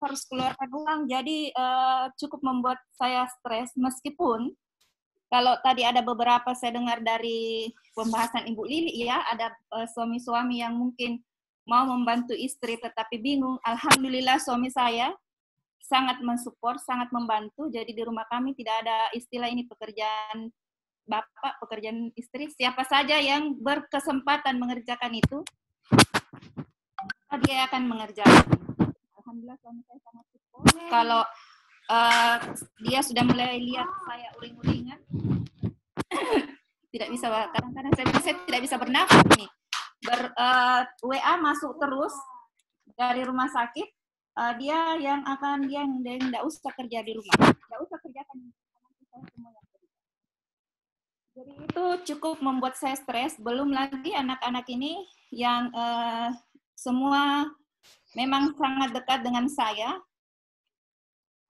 harus keluarkan uang, jadi cukup membuat saya stres. Meskipun kalau tadi ada beberapa saya dengar dari pembahasan Ibu Lili ya, ada suami-suami yang mungkin mau membantu istri tetapi bingung. Alhamdulillah suami saya sangat mensupport, sangat membantu. Jadi di rumah kami tidak ada istilah ini pekerjaan bapak, pekerjaan istri. Siapa saja yang berkesempatan mengerjakan itu, dia akan mengerjakan. Alhamdulillah suami saya sangat support. Kalau dia sudah mulai lihat saya uring-uringan, tidak bisa, kadang-kadang saya tidak bisa bernafas nih. WA masuk terus dari rumah sakit, dia yang tidak usah kerja di rumah, tidak usah kerjakan semua yang kerja. Jadi itu cukup membuat saya stres. Belum lagi anak-anak ini yang semua memang sangat dekat dengan saya.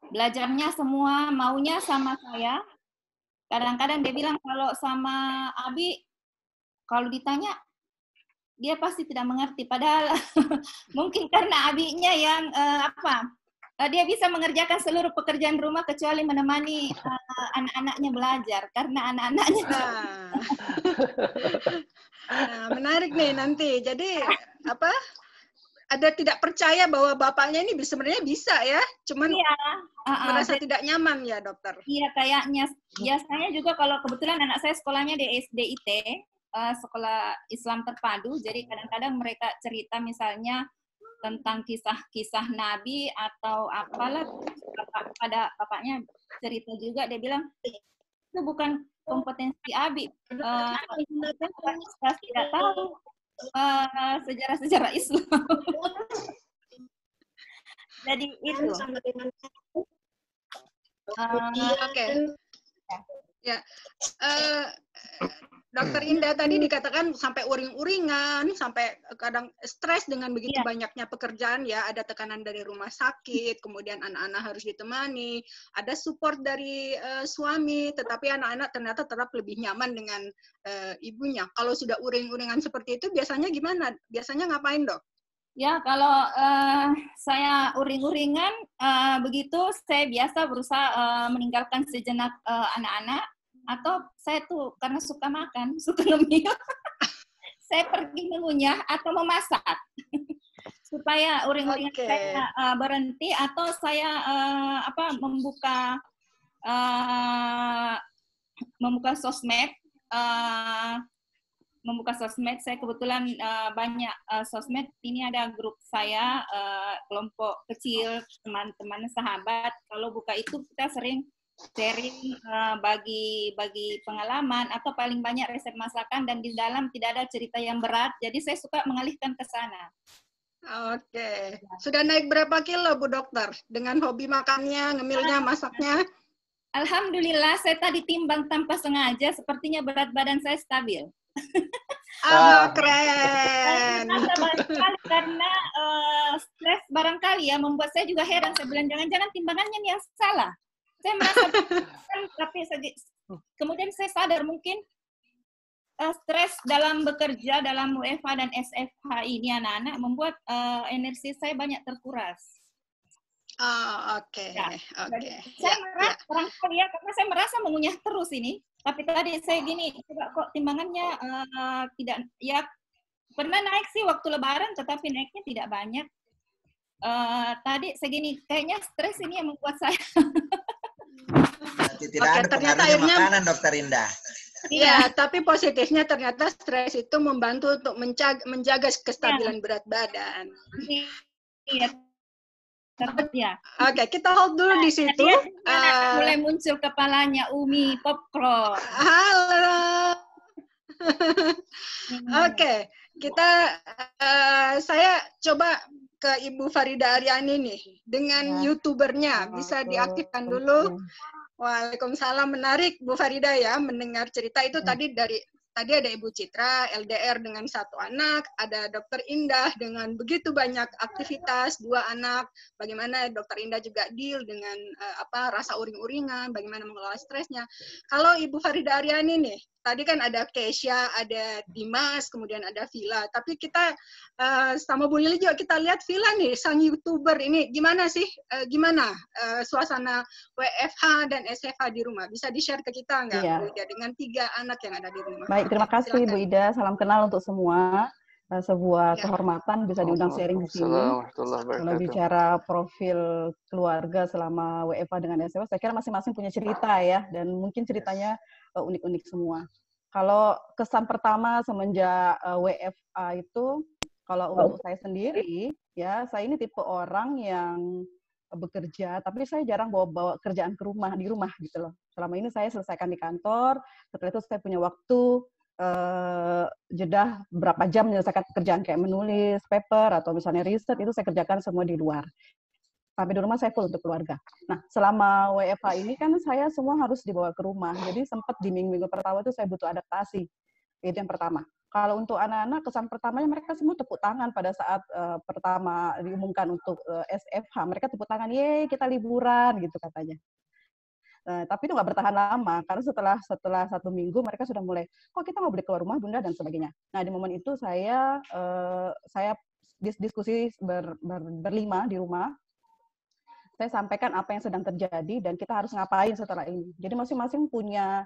Belajarnya semua maunya sama saya. Kadang-kadang dia bilang kalau sama Abi, kalau ditanya, dia pasti tidak mengerti. Padahal mungkin karena Abinya yang dia bisa mengerjakan seluruh pekerjaan rumah kecuali menemani anak-anaknya belajar. Karena anak-anaknya... Nah, menarik nih nanti. Jadi ada tidak percaya bahwa bapaknya ini sebenarnya bisa ya, cuman merasa tidak nyaman ya dokter. Iya kayaknya. Biasanya juga kalau kebetulan anak saya sekolahnya di SDIT, sekolah Islam terpadu, jadi kadang-kadang mereka cerita misalnya tentang kisah-kisah Nabi atau apalah, pada bapaknya cerita juga, dia bilang itu bukan kompetensi Abi. Kita tidak tahu sejarah-sejarah Islam. Jadi itu. Oke. Ya. Dokter Indah tadi dikatakan sampai uring-uringan, sampai kadang stres dengan begitu banyaknya pekerjaan ya, ada tekanan dari rumah sakit, kemudian anak-anak harus ditemani, ada support dari suami, tetapi anak-anak ternyata tetap lebih nyaman dengan ibunya. Kalau sudah uring-uringan seperti itu, biasanya gimana? Biasanya ngapain, Dok? Ya, kalau saya uring-uringan, begitu saya biasa berusaha meninggalkan sejenak anak-anak, atau saya tuh karena suka makan, suka ngemil, saya pergi mengunyah atau memasak supaya uring-uringan saya berhenti, atau saya membuka sosmed. Saya kebetulan banyak sosmed. Ini ada grup saya, kelompok kecil, teman-teman, sahabat. Kalau buka itu kita sering sharing, bagi pengalaman, atau paling banyak resep masakan, dan di dalam tidak ada cerita yang berat. Jadi saya suka mengalihkan ke sana. Oke. Sudah naik berapa kilo, Bu Dokter? Dengan hobi makannya, ngemilnya, masaknya? Alhamdulillah, saya tadi timbang tanpa sengaja, sepertinya berat badan saya stabil. Keren. Karena stres barangkali ya membuat saya juga heran. Saya bilang jangan-jangan timbangannya yang salah. Saya merasa tapi kemudian saya sadar mungkin stres dalam bekerja dalam WFH dan SFH ini anak-anak membuat energi saya banyak terkuras. Oke. Saya merasa barangkali ya, karena saya merasa mengunyah terus ini. Tapi tadi saya gini, coba kok timbangannya tidak, ya pernah naik sih waktu Lebaran, tetapi naiknya tidak banyak. Tadi saya gini, kayaknya stres ini yang membuat saya. Tidak ada pengaruhnya makanan, Dokter Indah. Iya, tapi positifnya ternyata stres itu membantu untuk menjaga kestabilan berat badan. Iya. Ya. Oke, kita hold dulu di situ. Mulai muncul kepalanya Umi Popkro. Halo. Oke, saya coba ke Ibu Farida Aryani nih dengan YouTubernya, bisa diaktifkan dulu. Waalaikumsalam, menarik Bu Farida ya mendengar cerita itu. Tadi ada Ibu Citra LDR dengan 1 anak, ada Dokter Indah dengan begitu banyak aktivitas, 2 anak. Bagaimana Dokter Indah juga deal dengan rasa uring-uringan, bagaimana mengelola stresnya. Kalau Ibu Farida Aryani nih, tadi kan ada Keisha, ada Dimas, kemudian ada Villa. Tapi kita sama Bu Lili juga kita lihat Villa nih, sang YouTuber ini gimana sih? Gimana suasana WFH dan SFH di rumah? Bisa di-share ke kita nggak, Iya. Bu Ida, dengan 3 anak yang ada di rumah? Baik, terima kasih Bu Ida. Salam kenal untuk semua. Sebuah kehormatan bisa diundang sharing di sini. Kalau bicara profil keluarga selama WFH dengan SFH, saya kira masing-masing punya cerita ya, dan mungkin ceritanya unik-unik semua. Kalau kesan pertama semenjak WFH itu, kalau untuk saya sendiri, ya saya ini tipe orang yang bekerja, tapi saya jarang bawa kerjaan ke rumah, di rumah gitu loh. Selama ini saya selesaikan di kantor, setelah itu saya punya waktu jeda berapa jam menyelesaikan pekerjaan kayak menulis paper atau misalnya riset, itu saya kerjakan semua di luar. Sampai di rumah saya full untuk keluarga. Nah, selama WFH ini kan saya semua harus dibawa ke rumah. Jadi sempat di minggu-minggu pertama itu saya butuh adaptasi. Itu yang pertama. Kalau untuk anak-anak, kesan pertamanya mereka semua tepuk tangan pada saat pertama diumumkan untuk SFH. Mereka tepuk tangan, yeay kita liburan, gitu katanya. Tapi itu nggak bertahan lama, karena setelah 1 minggu mereka sudah mulai, kok kita nggak boleh keluar rumah Bunda, dan sebagainya. Nah, di momen itu saya diskusi berlima di rumah. Saya sampaikan apa yang sedang terjadi dan kita harus ngapain setelah ini. Jadi masing-masing punya,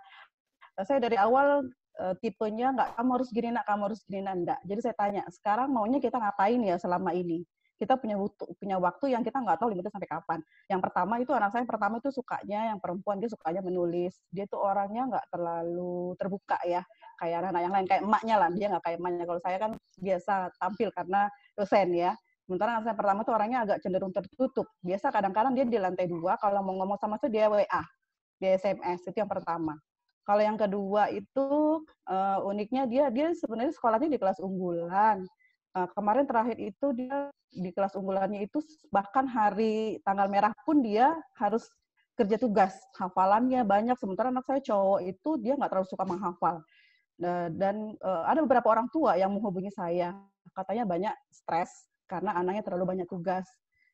saya dari awal tipenya nggak kamu harus gini nak, kamu harus gini nak, enggak. Jadi saya tanya, sekarang maunya kita ngapain ya selama ini? Kita punya waktu yang kita nggak tahu limitnya sampai kapan. Yang pertama itu, anak saya yang pertama itu sukanya, yang perempuan dia sukanya menulis. Dia tuh orangnya nggak terlalu terbuka ya, kayak anak-anak yang lain, kayak emaknya lah, dia nggak kayak emaknya. Kalau saya kan biasa tampil karena dosen ya. Sementara anak saya pertama tuh orangnya agak cenderung tertutup. Biasa kadang-kadang dia di lantai 2, kalau mau ngomong sama saya dia WA, dia SMS, itu yang pertama. Kalau yang kedua itu uniknya dia sebenarnya sekolahnya di kelas unggulan. Kemarin terakhir itu dia di kelas unggulannya itu bahkan hari tanggal merah pun dia harus kerja tugas, hafalannya banyak. Sementara anak saya cowok itu dia nggak terlalu suka menghafal. Dan ada beberapa orang tua yang menghubungi saya, katanya banyak stres karena anaknya terlalu banyak tugas.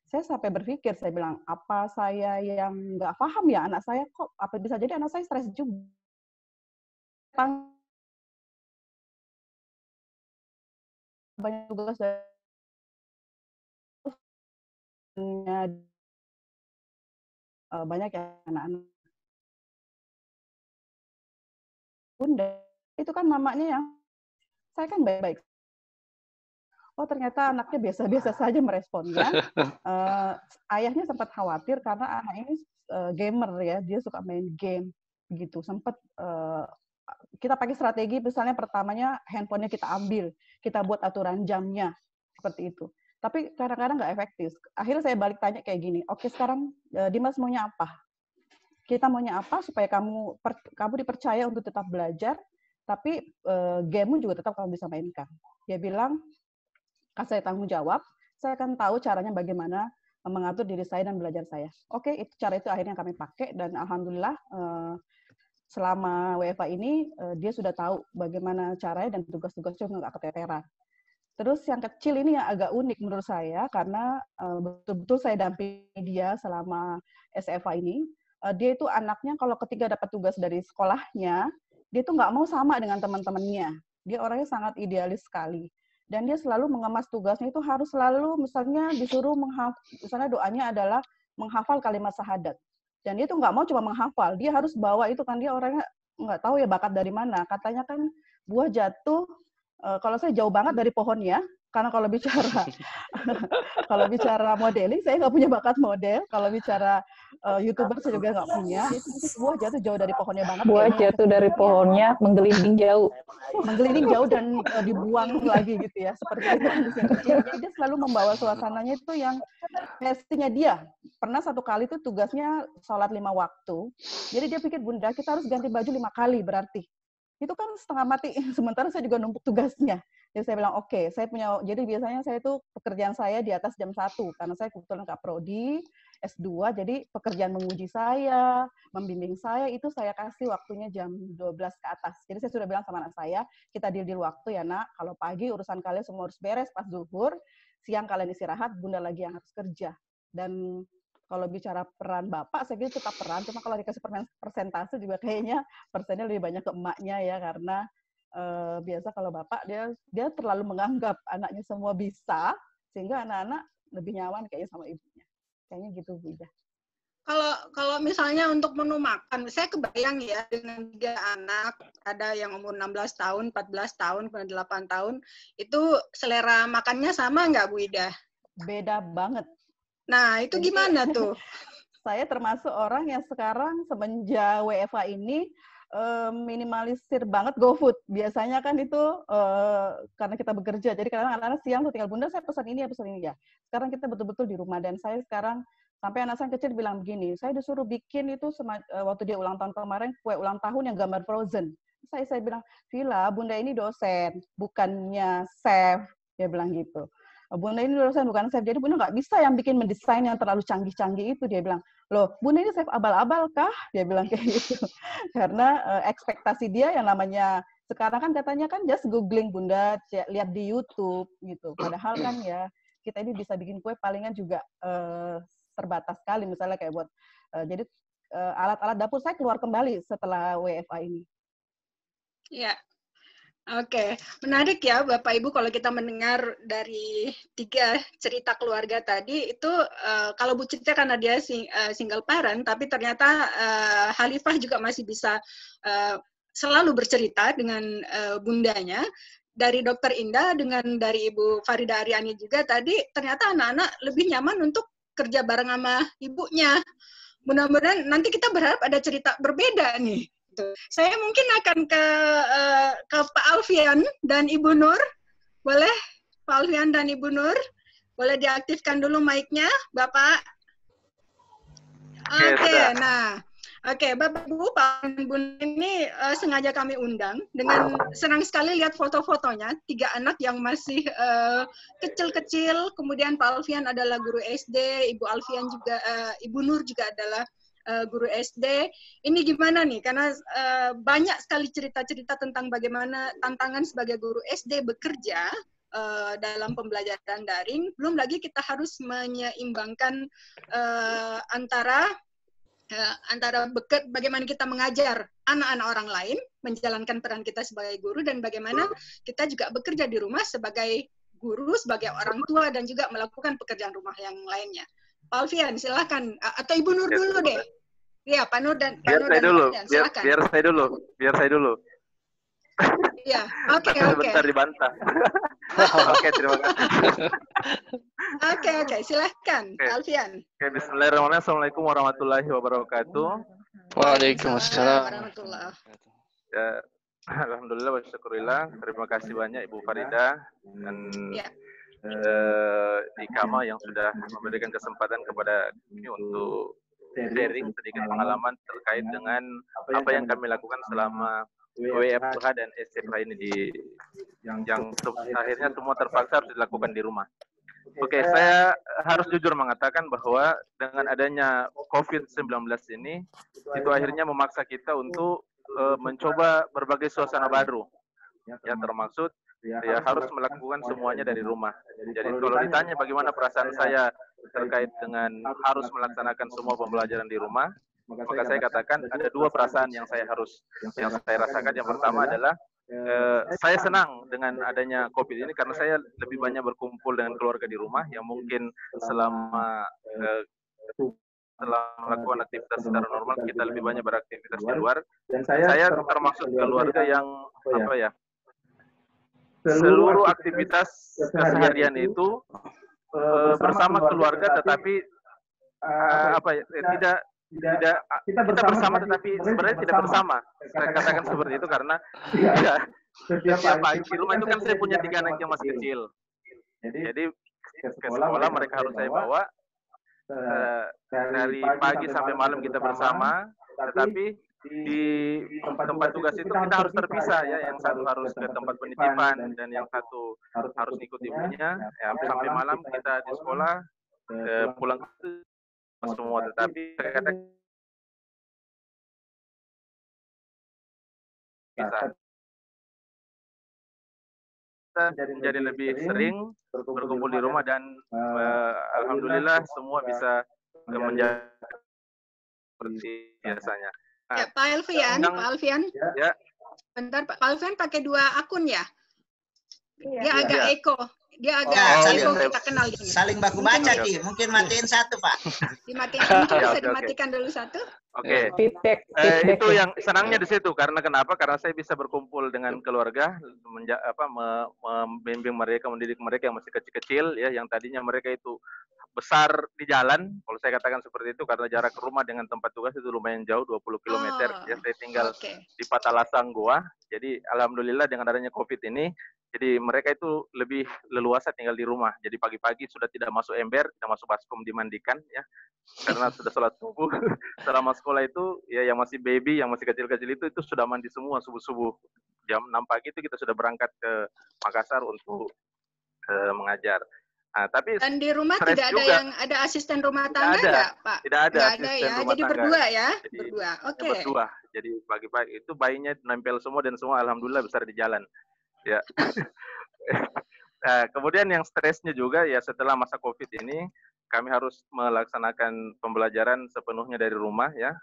Saya sampai berpikir, saya bilang, apa saya yang nggak paham ya anak saya, kok apa bisa jadi anak saya stres juga. Banyak tugas banyak ya anak-anak Bunda, itu kan mamanya yang saya kan baik-baik. Oh ternyata anaknya biasa-biasa saja meresponnya. Ayahnya sempat khawatir karena anak ini gamer ya, dia suka main game gitu. Sempat kita pakai strategi, misalnya pertamanya handphonenya kita ambil, kita buat aturan jamnya seperti itu. Tapi kadang-kadang nggak efektif. Akhirnya saya balik tanya kayak gini, oke sekarang Dimas maunya apa? Kita maunya apa supaya kamu dipercaya untuk tetap belajar, tapi game-mu juga tetap kamu bisa mainkan. Dia bilang, kasih saya tanggung jawab, saya akan tahu caranya bagaimana mengatur diri saya dan belajar saya. Oke, cara itu akhirnya kami pakai, dan alhamdulillah selama WFH ini dia sudah tahu bagaimana caranya dan tugas-tugasnya nggak keteteran. Terus yang kecil ini yang agak unik menurut saya, karena betul-betul saya dampingi dia selama SFH ini. Dia itu anaknya kalau ketika dapat tugas dari sekolahnya, dia tuh nggak mau sama dengan teman-temannya. Dia orangnya sangat idealis sekali. Dan dia selalu mengemas tugasnya itu harus selalu, misalnya disuruh misalnya doanya adalah menghafal kalimat syahadat. Dan dia tuh nggak mau cuma menghafal, dia harus bawa itu kan, dia orangnya nggak tahu ya bakat dari mana. Katanya kan buah jatuh, kalau saya jauh banget dari pohonnya, karena kalau bicara modeling, saya nggak punya bakat model. Kalau bicara YouTuber saya juga nggak punya. Itu buah jatuh jauh dari pohonnya banget. Buah jatuh dari pohonnya, menggelinding jauh. Menggelinding jauh dan dibuang lagi gitu ya. Seperti itu kondisi kecil. Jadi dia selalu membawa suasananya itu yang pastinya dia. Pernah satu kali itu tugasnya sholat 5 waktu. Jadi dia pikir, Bunda, kita harus ganti baju 5 kali berarti. Itu kan setengah mati. Sementara saya juga numpuk tugasnya. Jadi saya bilang, oke, saya punya, jadi biasanya saya itu pekerjaan saya di atas jam 1, karena saya kebetulan Kak Prodi, S2, jadi pekerjaan menguji saya, membimbing saya, itu saya kasih waktunya jam 12 ke atas. Jadi saya sudah bilang sama anak saya, kita deal waktu ya nak, kalau pagi urusan kalian semua harus beres pas zuhur, siang kalian istirahat, Bunda lagi yang harus kerja. Dan kalau bicara peran bapak, saya kira tetap peran. Cuma kalau dikasih persentase juga kayaknya persennya lebih banyak ke emaknya ya, karena biasa kalau bapak dia terlalu menganggap anaknya semua bisa, sehingga anak-anak lebih nyaman kayaknya sama ibunya. Kayaknya gitu Bu Ida. Kalau misalnya untuk menu makan, saya kebayang ya dengan 3 anak, ada yang umur 16 tahun, 14 tahun, 8 tahun, itu selera makannya sama nggak Bu Ida? Beda banget. Nah, itu jadi, gimana tuh? Saya termasuk orang yang sekarang semenjak WFA ini minimalisir banget GoFood. Biasanya kan itu karena kita bekerja, jadi kadang anak-anak siang tuh tinggal, Bunda saya pesan ini ya. Sekarang kita betul-betul di rumah, dan saya sekarang sampai anak saya kecil bilang begini, saya disuruh bikin itu waktu dia ulang tahun kemarin, kue ulang tahun yang gambar Frozen. Saya bilang, Vila, Bunda ini dosen, bukannya chef. Dia bilang gitu. Bunda ini dosen bukan chef, jadi Bunda nggak bisa yang bikin mendesain yang terlalu canggih-canggih itu. Dia bilang, loh Bunda ini chef abal-abal kah? Dia bilang kayak gitu. Karena ekspektasi dia yang namanya, sekarang kan katanya kan just googling Bunda, lihat di YouTube gitu. Padahal kan ya, kita ini bisa bikin kue palingan juga terbatas sekali, misalnya kayak buat, jadi alat-alat dapur saya keluar kembali setelah WFA ini. Ya. Oke, menarik ya Bapak Ibu kalau kita mendengar dari 3 cerita keluarga tadi itu kalau Bu Citra karena dia single parent, tapi ternyata Khalifah juga masih bisa selalu bercerita dengan bundanya. Dari Dokter Indah dengan dari Ibu Farida Aryani juga tadi, ternyata anak-anak lebih nyaman untuk kerja bareng sama ibunya. Mudah-mudahan nanti kita berharap ada cerita berbeda nih. Saya mungkin akan ke Pak Alfian dan Ibu Nur. Boleh? Pak Alfian dan Ibu Nur. Boleh diaktifkan dulu mic-nya, Bapak? Oke, nah. Oke, Bapak Ibu, Pak Ibu ini sengaja kami undang. Dengan senang sekali lihat foto-fotonya. 3 anak yang masih kecil-kecil. Kemudian Pak Alfian adalah guru SD, Ibu Alfian juga, Ibu Nur juga adalah guru SD. Ini gimana nih? Karena banyak sekali cerita-cerita tentang bagaimana tantangan sebagai guru SD bekerja dalam pembelajaran daring. Belum lagi kita harus menyeimbangkan antara bagaimana kita mengajar anak-anak orang lain, menjalankan peran kita sebagai guru, dan bagaimana kita juga bekerja di rumah sebagai guru, sebagai orang tua, dan juga melakukan pekerjaan rumah yang lainnya. Pak Alfian, silakan. Atau Ibu Nur dulu deh. Iya, Pak Nur dan Pak Nur dan Alfian, silakan. Biar saya dulu. Iya, oke. Sebentar dibantah. Oke, terima kasih. Oke, silakan, Pak Alfian. Oke, bismillahirrahmanirrahim. Assalamualaikum warahmatullahi wabarakatuh. Waalaikumsalam warahmatullahi wabarakatuh. Ya, alhamdulillah wa syukurillah. Terima kasih banyak Ibu Farida dan Ikama yang sudah memberikan kesempatan kepada kami untuk sharing sedikit pengalaman terkait dengan apa yang kami lakukan selama WFH dan SFH ini yang akhirnya semua terpaksa harus dilakukan di rumah. Oke, saya harus jujur mengatakan bahwa dengan adanya COVID-19 ini, itu akhirnya memaksa kita untuk mencoba berbagai suasana baru, yang termaksud ya harus melakukan semuanya dari rumah. Jadi kalau ditanya bagaimana perasaan saya terkait dengan harus melaksanakan semua pembelajaran di rumah, maka saya katakan ada 2 perasaan yang saya rasakan. Yang pertama adalah saya senang dengan adanya COVID ini karena saya lebih banyak berkumpul dengan keluarga di rumah yang mungkin selama melakukan aktivitas secara normal kita lebih banyak beraktivitas di luar. Dan saya termasuk keluarga yang seluruh aktivitas keseharian itu bersama keluarga, tetapi tidak kita bersama tetapi sebenarnya tidak bersama. Saya katakan seperti itu karena setiap pagi di rumah itu kan saya punya 3 anak yang masih kecil. Jadi ke sekolah mereka harus saya bawa dari pagi sampai malam kita bersama, tetapi di tempat tugas itu kita harus terpisah ya, yang satu harus ke tempat penitipan dan yang satu harus ikut ibunya ya, sampai malam kita di sekolah pulang semua, tetapi terkadang bisa jadi lebih sering berkumpul di rumah dan alhamdulillah semua bisa menjaga seperti biasanya. Nah, Ya, Pak Alfian. Ya. Bentar, Pak Alfian pakai 2 akun ya? Dia Iya. agak eko. Dia agak saling, eko, kita kenal dia. saling baku baca, Ki. Mungkin matiin satu, Pak. Dimatikan, mungkin bisa dimatikan dulu satu. Oke. Feedback. Itu yang senangnya di situ. Karena kenapa? Karena saya bisa berkumpul dengan keluarga, membimbing mereka, mendidik mereka yang masih kecil-kecil, ya, yang tadinya mereka itu besar di jalan, kalau saya katakan seperti itu, karena jarak rumah dengan tempat tugas itu lumayan jauh, 20 km. Ya, saya tinggal di Patalasang, Goa. Jadi, alhamdulillah dengan adanya COVID ini, jadi mereka itu lebih leluasa tinggal di rumah. Jadi pagi-pagi sudah tidak masuk ember, tidak masuk baskom dimandikan, ya, karena sudah sholat subuh. Selama sekolah itu, ya, yang masih baby, yang masih kecil-kecil itu sudah mandi semua subuh-subuh. Jam 6 pagi itu kita sudah berangkat ke Makassar untuk mengajar. Nah, tapi dan di rumah tidak ada juga. Yang ada asisten rumah tangga nggak, Pak? Tidak ada asisten ya. Rumah jadi tangga. Berdua ya? Jadi, berdua. Oke. Berdua. Jadi pagi-pagi itu bayinya nempel semua dan semua alhamdulillah besar di jalan. Ya. Nah, kemudian yang stresnya juga ya setelah masa COVID ini kami harus melaksanakan pembelajaran sepenuhnya dari rumah, ya.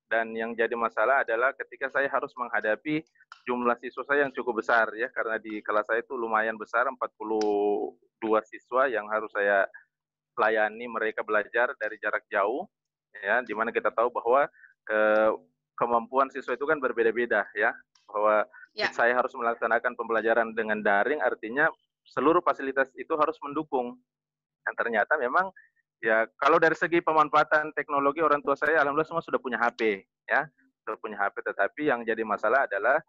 Dan yang jadi masalah adalah ketika saya harus menghadapi jumlah siswa saya yang cukup besar, ya, karena di kelas saya itu lumayan besar, 42 siswa yang harus saya layani mereka belajar dari jarak jauh, ya, di mana kita tahu bahwa kemampuan siswa itu kan berbeda-beda, ya, bahwa saya harus melaksanakan pembelajaran dengan daring, artinya seluruh fasilitas itu harus mendukung. Dan ternyata memang ya kalau dari segi pemanfaatan teknologi orang tua saya alhamdulillah semua sudah punya HP, ya, sudah punya HP, tetapi yang jadi masalah adalah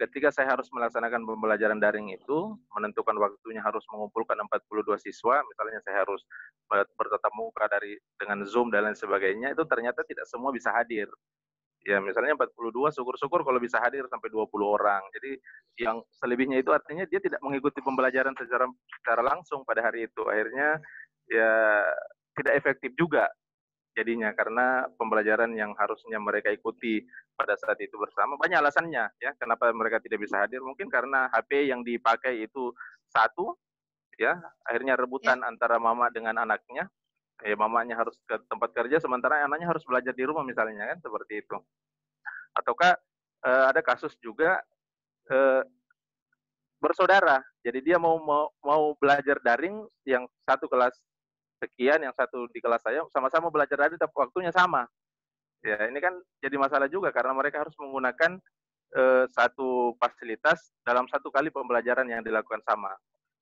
ketika saya harus melaksanakan pembelajaran daring itu, menentukan waktunya harus mengumpulkan 42 siswa, misalnya saya harus bertatap muka dengan Zoom dan lain sebagainya, itu ternyata tidak semua bisa hadir. Ya, misalnya 42, syukur-syukur kalau bisa hadir sampai 20 orang. Jadi yang selebihnya itu artinya dia tidak mengikuti pembelajaran secara langsung pada hari itu. Akhirnya ya tidak efektif juga jadinya karena pembelajaran yang harusnya mereka ikuti pada saat itu bersama. Banyak alasannya, ya, kenapa mereka tidak bisa hadir. Mungkin karena HP yang dipakai itu satu, ya, akhirnya rebutan antara mama dengan anaknya. Mamanya harus ke tempat kerja sementara anaknya harus belajar di rumah misalnya, kan, seperti itu. Ataukah ada kasus juga bersaudara, jadi dia mau belajar daring, yang satu kelas sekian, yang satu di kelas saya sama-sama belajar daring tapi waktunya sama. Ya, ini kan jadi masalah juga karena mereka harus menggunakan satu fasilitas dalam satu kali pembelajaran yang dilakukan sama.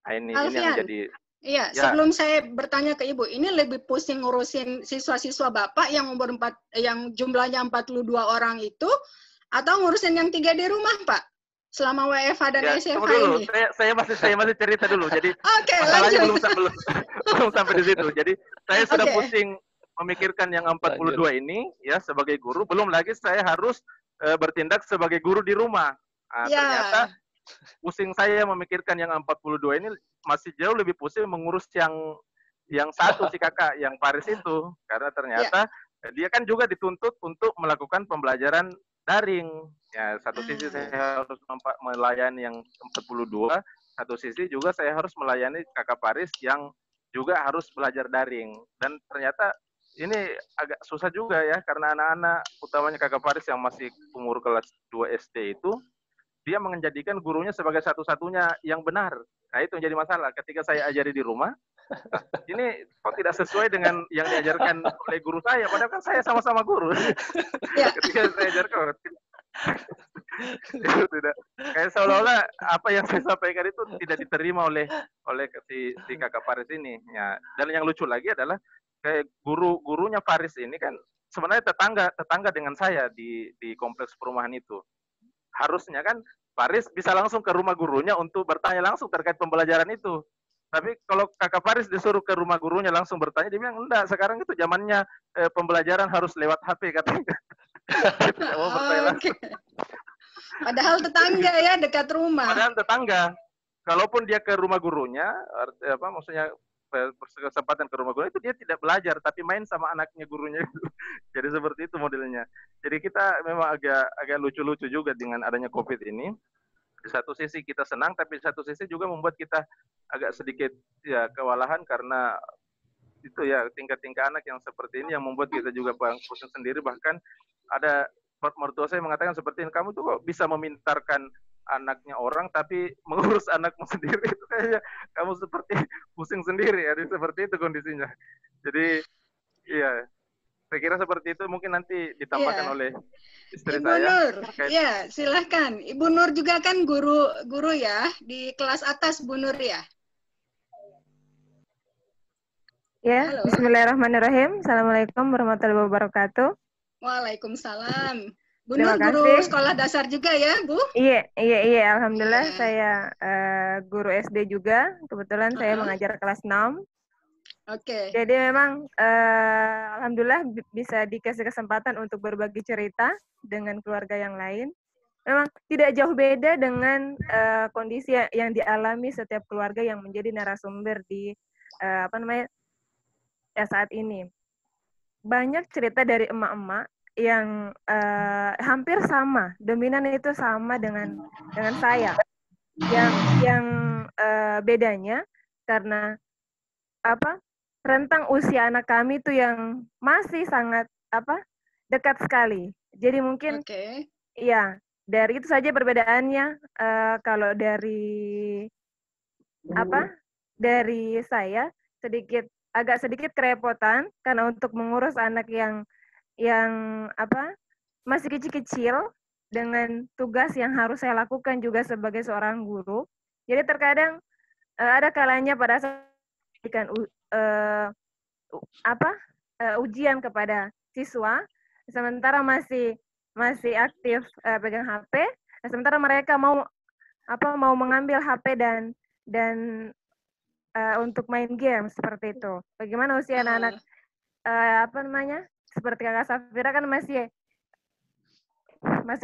Nah, ini yang jadi. Iya, ya. Sebelum saya bertanya ke Ibu, ini lebih pusing ngurusin siswa-siswa Bapak yang yang jumlahnya 42 orang itu, atau ngurusin yang 3 di rumah, Pak? Selama WFH dan SFH dulu. ini. Saya masih cerita dulu. Jadi masalahnya belum sampai di situ. Jadi saya sudah pusing memikirkan yang 42 ini, ya, sebagai guru. Belum lagi saya harus bertindak sebagai guru di rumah. Nah, ternyata pusing saya memikirkan yang 42 ini masih jauh lebih pusing mengurus yang satu si kakak yang Paris itu, karena ternyata dia kan juga dituntut untuk melakukan pembelajaran daring. Ya, satu sisi saya harus melayani yang 42, satu sisi juga saya harus melayani kakak Paris yang juga harus belajar daring. Dan ternyata ini agak susah juga, ya, karena anak-anak utamanya kakak Paris yang masih umur kelas 2 SD itu dia menjadikan gurunya sebagai satu-satunya yang benar. Nah, itu yang jadi masalah. Ketika saya ajari di rumah, ini kok tidak sesuai dengan yang diajarkan oleh guru saya, padahal kan saya sama-sama guru. Ketika saya ajarkan, itu tidak. Kayak seolah-olah apa yang saya sampaikan itu tidak diterima oleh si kakak Faris ini. Ya. Dan yang lucu lagi adalah kayak gurunya Faris ini kan sebenarnya tetangga dengan saya di kompleks perumahan itu. Harusnya kan Faris bisa langsung ke rumah gurunya untuk bertanya langsung terkait pembelajaran itu. Tapi kalau kakak Faris disuruh ke rumah gurunya langsung bertanya, dia bilang, enggak, sekarang itu zamannya pembelajaran harus lewat HP, katanya. Padahal tetangga, ya, dekat rumah. Padahal tetangga. Kalaupun dia ke rumah gurunya, maksudnya berkesempatan ke rumah gurunya, itu dia tidak belajar, tapi main sama anaknya gurunya. Jadi seperti itu modelnya. Jadi kita memang agak lucu-lucu juga dengan adanya COVID ini. Di satu sisi kita senang, tapi di satu sisi juga membuat kita agak sedikit ya kewalahan karena itu ya tingkah-tingkah anak yang seperti ini yang membuat kita juga pusing sendiri. Bahkan ada mertua saya mengatakan seperti ini, kamu tuh kok bisa memintarkan anaknya orang tapi mengurus anakmu sendiri, itu kayaknya kamu seperti pusing sendiri ya, seperti itu kondisinya. Jadi iya, saya kira seperti itu mungkin nanti ditambahkan oleh istri Ibu saya. Nur, ya silahkan. Ibu Nur juga kan guru ya di kelas atas, Bu Nur ya. Ya, halo. Bismillahirrahmanirrahim. Assalamualaikum warahmatullahi wabarakatuh. Waalaikumsalam. Bu Nur guru sekolah dasar juga ya, Bu? Iya. Alhamdulillah saya guru SD juga. Kebetulan saya mengajar kelas 6. Oke. Jadi memang alhamdulillah bisa dikasih kesempatan untuk berbagi cerita dengan keluarga yang lain. Memang tidak jauh beda dengan kondisi yang dialami setiap keluarga yang menjadi narasumber di saat ini. Banyak cerita dari emak-emak yang hampir sama, dominan itu sama dengan saya. Yang bedanya karena rentang usia anak kami itu yang masih sangat dekat sekali. Jadi mungkin ya dari itu saja perbedaannya. Kalau dari dari saya agak sedikit kerepotan karena untuk mengurus anak yang masih kecil-kecil dengan tugas yang harus saya lakukan juga sebagai seorang guru. Jadi terkadang ada kalanya pada saat ujian kepada siswa, sementara masih aktif pegang HP, sementara mereka mau mengambil HP dan untuk main game seperti itu. Bagaimana usia anak-anak seperti Kakak Safira kan masih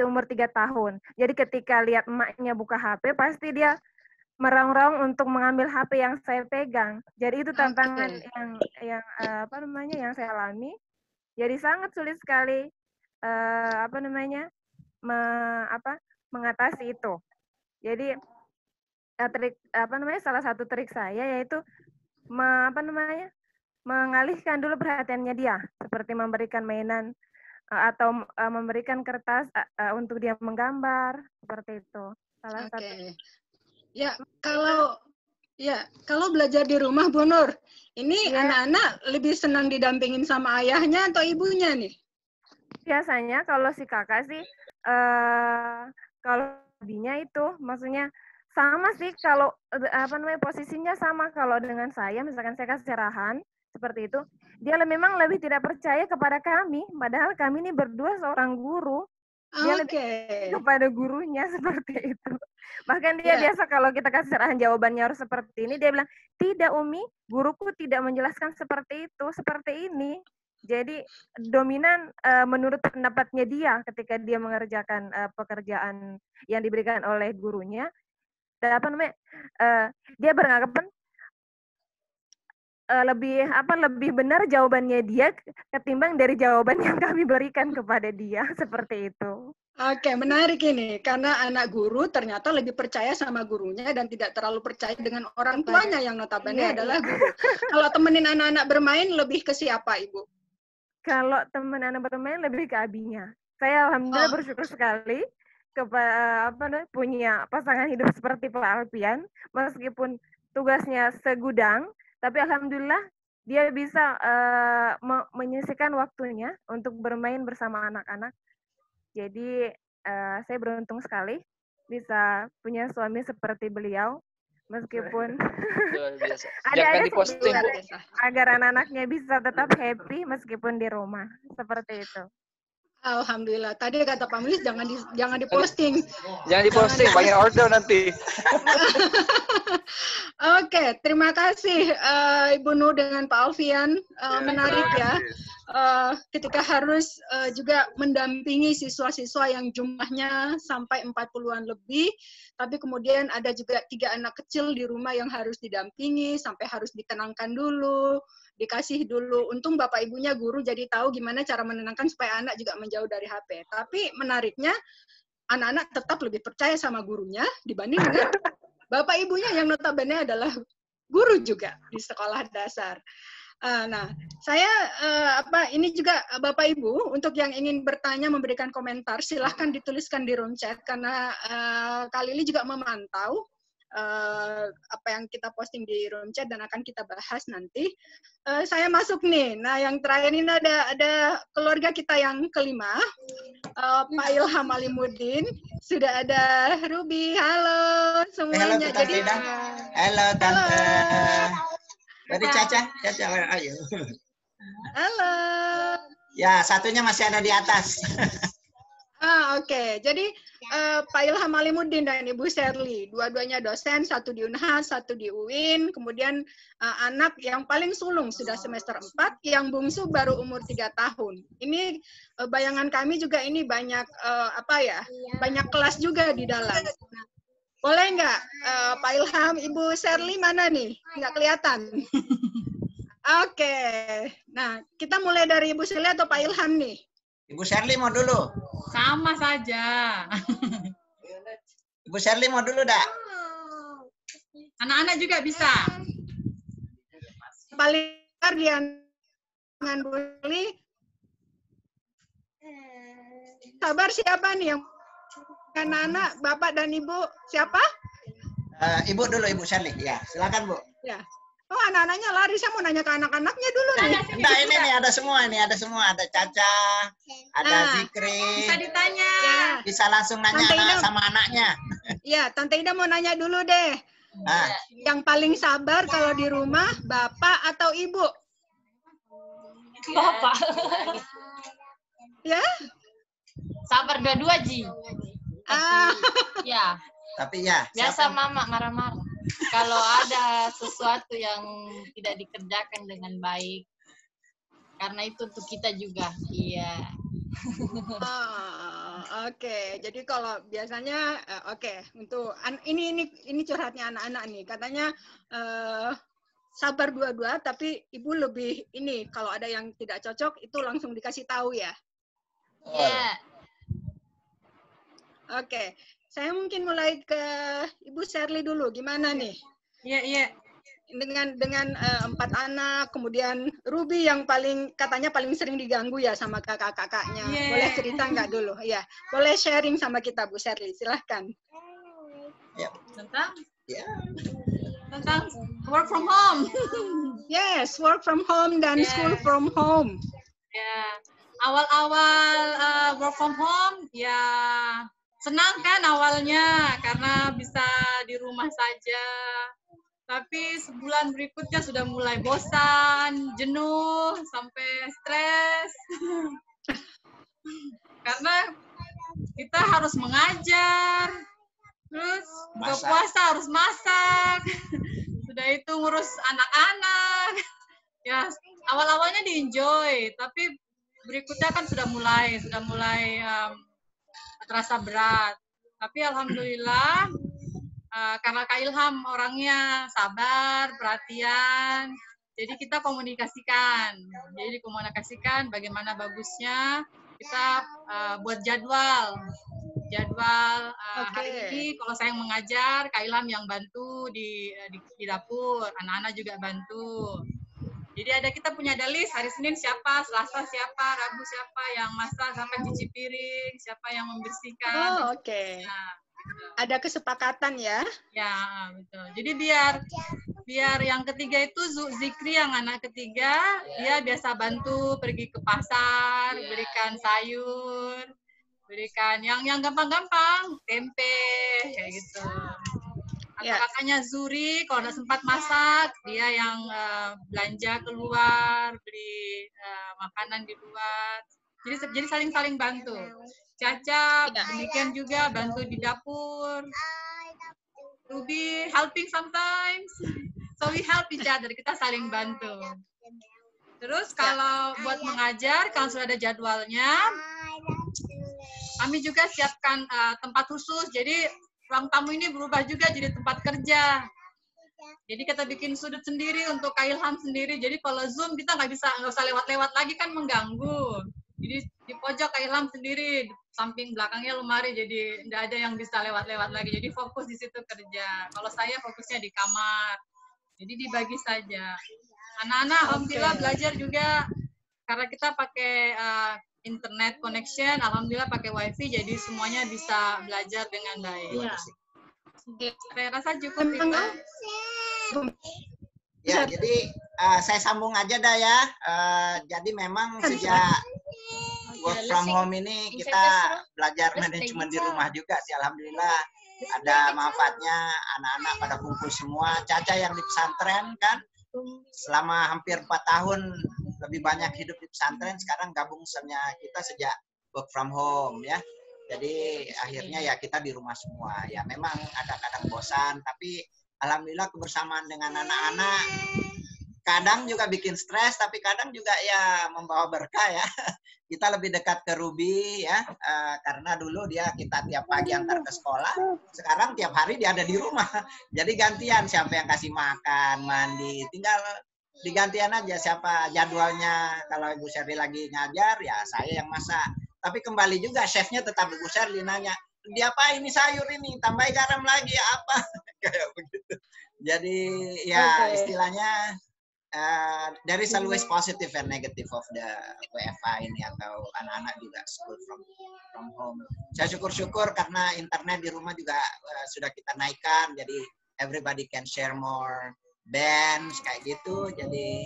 umur 3 tahun. Jadi ketika lihat emaknya buka HP, pasti dia meraung-raung untuk mengambil HP yang saya pegang. Jadi itu tantangan yang saya alami. Jadi sangat sulit sekali mengatasi itu. Jadi salah satu trik saya yaitu mengalihkan dulu perhatiannya dia, seperti memberikan mainan atau memberikan kertas untuk dia menggambar, seperti itu. Salah satu. Ya, kalau belajar di rumah, Bu Nur, ini anak-anak lebih senang didampingin sama ayahnya atau ibunya nih? Biasanya kalau si kakak sih, kalau ibunya itu, maksudnya sama sih, kalau posisinya sama. Kalau dengan saya, misalkan saya kasih arahan seperti itu, dia memang lebih tidak percaya kepada kami, padahal kami ini berdua seorang guru. Dia lebih kepada gurunya seperti itu. Bahkan dia biasa kalau kita kasih arahan jawabannya harus seperti ini, dia bilang, tidak Umi, guruku tidak menjelaskan seperti itu, seperti ini. Jadi dominan menurut pendapatnya dia ketika dia mengerjakan pekerjaan yang diberikan oleh gurunya. Dia beranggapan lebih benar jawabannya dia ketimbang dari jawaban yang kami berikan kepada dia, seperti itu. Oke, menarik ini karena anak guru ternyata lebih percaya sama gurunya dan tidak terlalu percaya dengan orang tuanya yang notabene adalah guru. Kalau temenin anak-anak bermain lebih ke siapa, Ibu? Kalau teman anak bermain lebih ke abinya. Saya alhamdulillah bersyukur sekali punya pasangan hidup seperti Pak Alfian, meskipun tugasnya segudang, tapi alhamdulillah dia bisa menyisihkan waktunya untuk bermain bersama anak-anak. Jadi saya beruntung sekali bisa punya suami seperti beliau, meskipun jangan diposting, agar anak-anaknya bisa tetap happy meskipun di rumah, seperti itu. Alhamdulillah. Tadi kata Pak Mulis jangan diposting. Jangan diposting, banyak order nanti. Oke, terima kasih Ibu Nur dengan Pak Alfian. Menarik ya. Ketika harus juga mendampingi siswa-siswa yang jumlahnya sampai 40-an lebih, tapi kemudian ada juga 3 anak kecil di rumah yang harus didampingi, sampai harus ditenangkan dulu, dikasih dulu. Untung Bapak Ibunya guru, jadi tahu gimana cara menenangkan supaya anak juga menjauh dari HP. Tapi menariknya, anak-anak tetap lebih percaya sama gurunya dibanding dengan Bapak Ibunya yang notabene adalah guru juga di sekolah dasar. Nah, saya ini juga Bapak Ibu untuk yang ingin bertanya memberikan komentar silahkan dituliskan di room chat karena Kak Lili juga memantau apa yang kita posting di room chat dan akan kita bahas nanti. Saya masuk nih. Nah, yang terakhir ini ada keluarga kita yang kelima, Pak Ilham Alimuddin. Sudah ada Ruby. Halo semuanya. Halo Tante. Halo Tante. Dari Caca, ayo. Halo. Ya, satunya masih ada di atas. Oke. Jadi Pak Ilham Alimuddin dan Ibu Sherly, dua-duanya dosen, satu di Unhas, satu di UIN, kemudian anak yang paling sulung sudah semester 4, yang bungsu baru umur 3 tahun. Ini bayangan kami juga ini banyak banyak kelas juga di dalam. Boleh nggak Pak Ilham, Ibu Sherly mana nih? Nggak kelihatan. Oke. Nah, kita mulai dari Ibu Sherly atau Pak Ilham nih? Ibu Sherly mau dulu. Sama saja. Ibu Sherly mau dulu, dah. Anak-anak juga bisa. Paling dengan Bu Sherly. Sabar siapa nih yang anak-anak, Bapak dan Ibu? Siapa? Ibu dulu, Ibu Sherly. Ya, silakan, Bu. Ya. Oh, anak-anaknya lari. Saya mau nanya ke anak-anaknya dulu nih. Enggak, ini nih ada semua. Ada Caca, ada Zikri. Bisa ditanya. Ya. Bisa langsung nanya sama anaknya. Iya, Tante Ida mau nanya dulu deh. Yang paling sabar kalau di rumah, Bapak atau Ibu? Bapak. Ya? Sabar dua-dua, Ji. Ya. Tapi ya. Biasa Mama marah-marah. Kalau ada sesuatu yang tidak dikerjakan dengan baik, karena itu untuk kita juga. Iya. Oke. Jadi kalau biasanya untuk ini curhatnya anak-anak nih. Katanya sabar dua-dua, tapi ibu lebih ini kalau ada yang tidak cocok itu langsung dikasih tahu ya. Iya. Oke. Saya mungkin mulai ke Ibu Sherly dulu. Gimana nih? Iya. Dengan 4 anak, kemudian Ruby yang katanya paling sering diganggu ya sama kakak-kakaknya. Yeah. Boleh cerita nggak dulu? Ya, boleh sharing sama kita Bu Sherly. Silahkan. Ya. Tentang work from home. Yes, work from home dan school from home. Ya, awal-awal work from home ya senang kan awalnya karena bisa di rumah saja. Tapi sebulan berikutnya sudah mulai bosan, jenuh, sampai stres. Karena kita harus mengajar, terus buka puasa harus masak, sudah itu ngurus anak-anak. Ya, awal-awalnya di-enjoy, tapi berikutnya kan sudah mulai terasa berat. Tapi alhamdulillah karena Kak Ilham orangnya sabar, perhatian, jadi kita komunikasikan. Jadi dikomunikasikan bagaimana bagusnya kita buat jadwal. Hari ini kalau saya yang mengajar, Kak Ilham yang bantu di dapur, anak-anak juga bantu. Jadi kita punya list, hari Senin siapa, Selasa siapa, Rabu siapa yang masak sampai cuci piring, siapa yang membersihkan. Oh, oke. Nah, ada kesepakatan ya? Ya, betul. Jadi biar yang ketiga itu Zikri yang anak ketiga, dia biasa bantu pergi ke pasar, berikan sayur, berikan yang gampang-gampang, tempe, kayak gitu. Kakaknya Zuri, kalau nggak sempat masak, dia yang belanja keluar, beli makanan di luar. Jadi saling bantu. Caca, demikian juga bantu di dapur. Ruby helping sometimes. So we help each other, kita saling bantu. Terus kalau buat mengajar, kalau sudah ada jadwalnya, kami juga siapkan tempat khusus. Jadi ruang tamu ini berubah juga jadi tempat kerja. Jadi kita bikin sudut sendiri untuk Kak Ilham sendiri. Jadi kalau Zoom kita nggak usah lewat-lewat lagi kan mengganggu. Jadi di pojok Kak Ilham sendiri, samping belakangnya lemari. Jadi nggak ada yang bisa lewat-lewat lagi. Jadi fokus di situ kerja. Kalau saya fokusnya di kamar. Jadi dibagi saja. Anak-anak alhamdulillah belajar juga karena kita pakai internet connection, alhamdulillah pakai wifi, jadi semuanya bisa belajar dengan baik. Iya. Saya rasa cukup itu. Ya, jadi saya sambung aja dah ya. Jadi memang sejak work from home ini kita belajar manajemen di rumah juga sih, alhamdulillah. Ada manfaatnya, anak-anak pada kumpul semua. Caca yang di pesantren kan, selama hampir 4 tahun lebih banyak hidup di pesantren, sekarang gabung sama kita sejak work from home ya. Jadi akhirnya ya kita di rumah semua. Ya memang ada kadang bosan, tapi alhamdulillah kebersamaan dengan anak-anak kadang juga bikin stres, tapi kadang juga ya membawa berkah ya. Kita lebih dekat ke Ruby ya, karena dulu dia kita tiap pagi antar ke sekolah, sekarang tiap hari dia ada di rumah. Jadi gantian siapa yang kasih makan, mandi, tinggal digantian aja siapa jadwalnya. Kalau Ibu Sherly lagi ngajar, ya saya yang masak. Tapi kembali juga chefnya tetap Ibu Sherly nanya, dia apa ini sayur ini, tambah garam lagi apa? Kayak begitu. Jadi ya istilahnya there is always positive and negative of the WFH ini atau anak-anak juga school from home. Saya syukur-syukur karena internet di rumah juga sudah kita naikkan, jadi everybody can share more bands kayak gitu. Jadi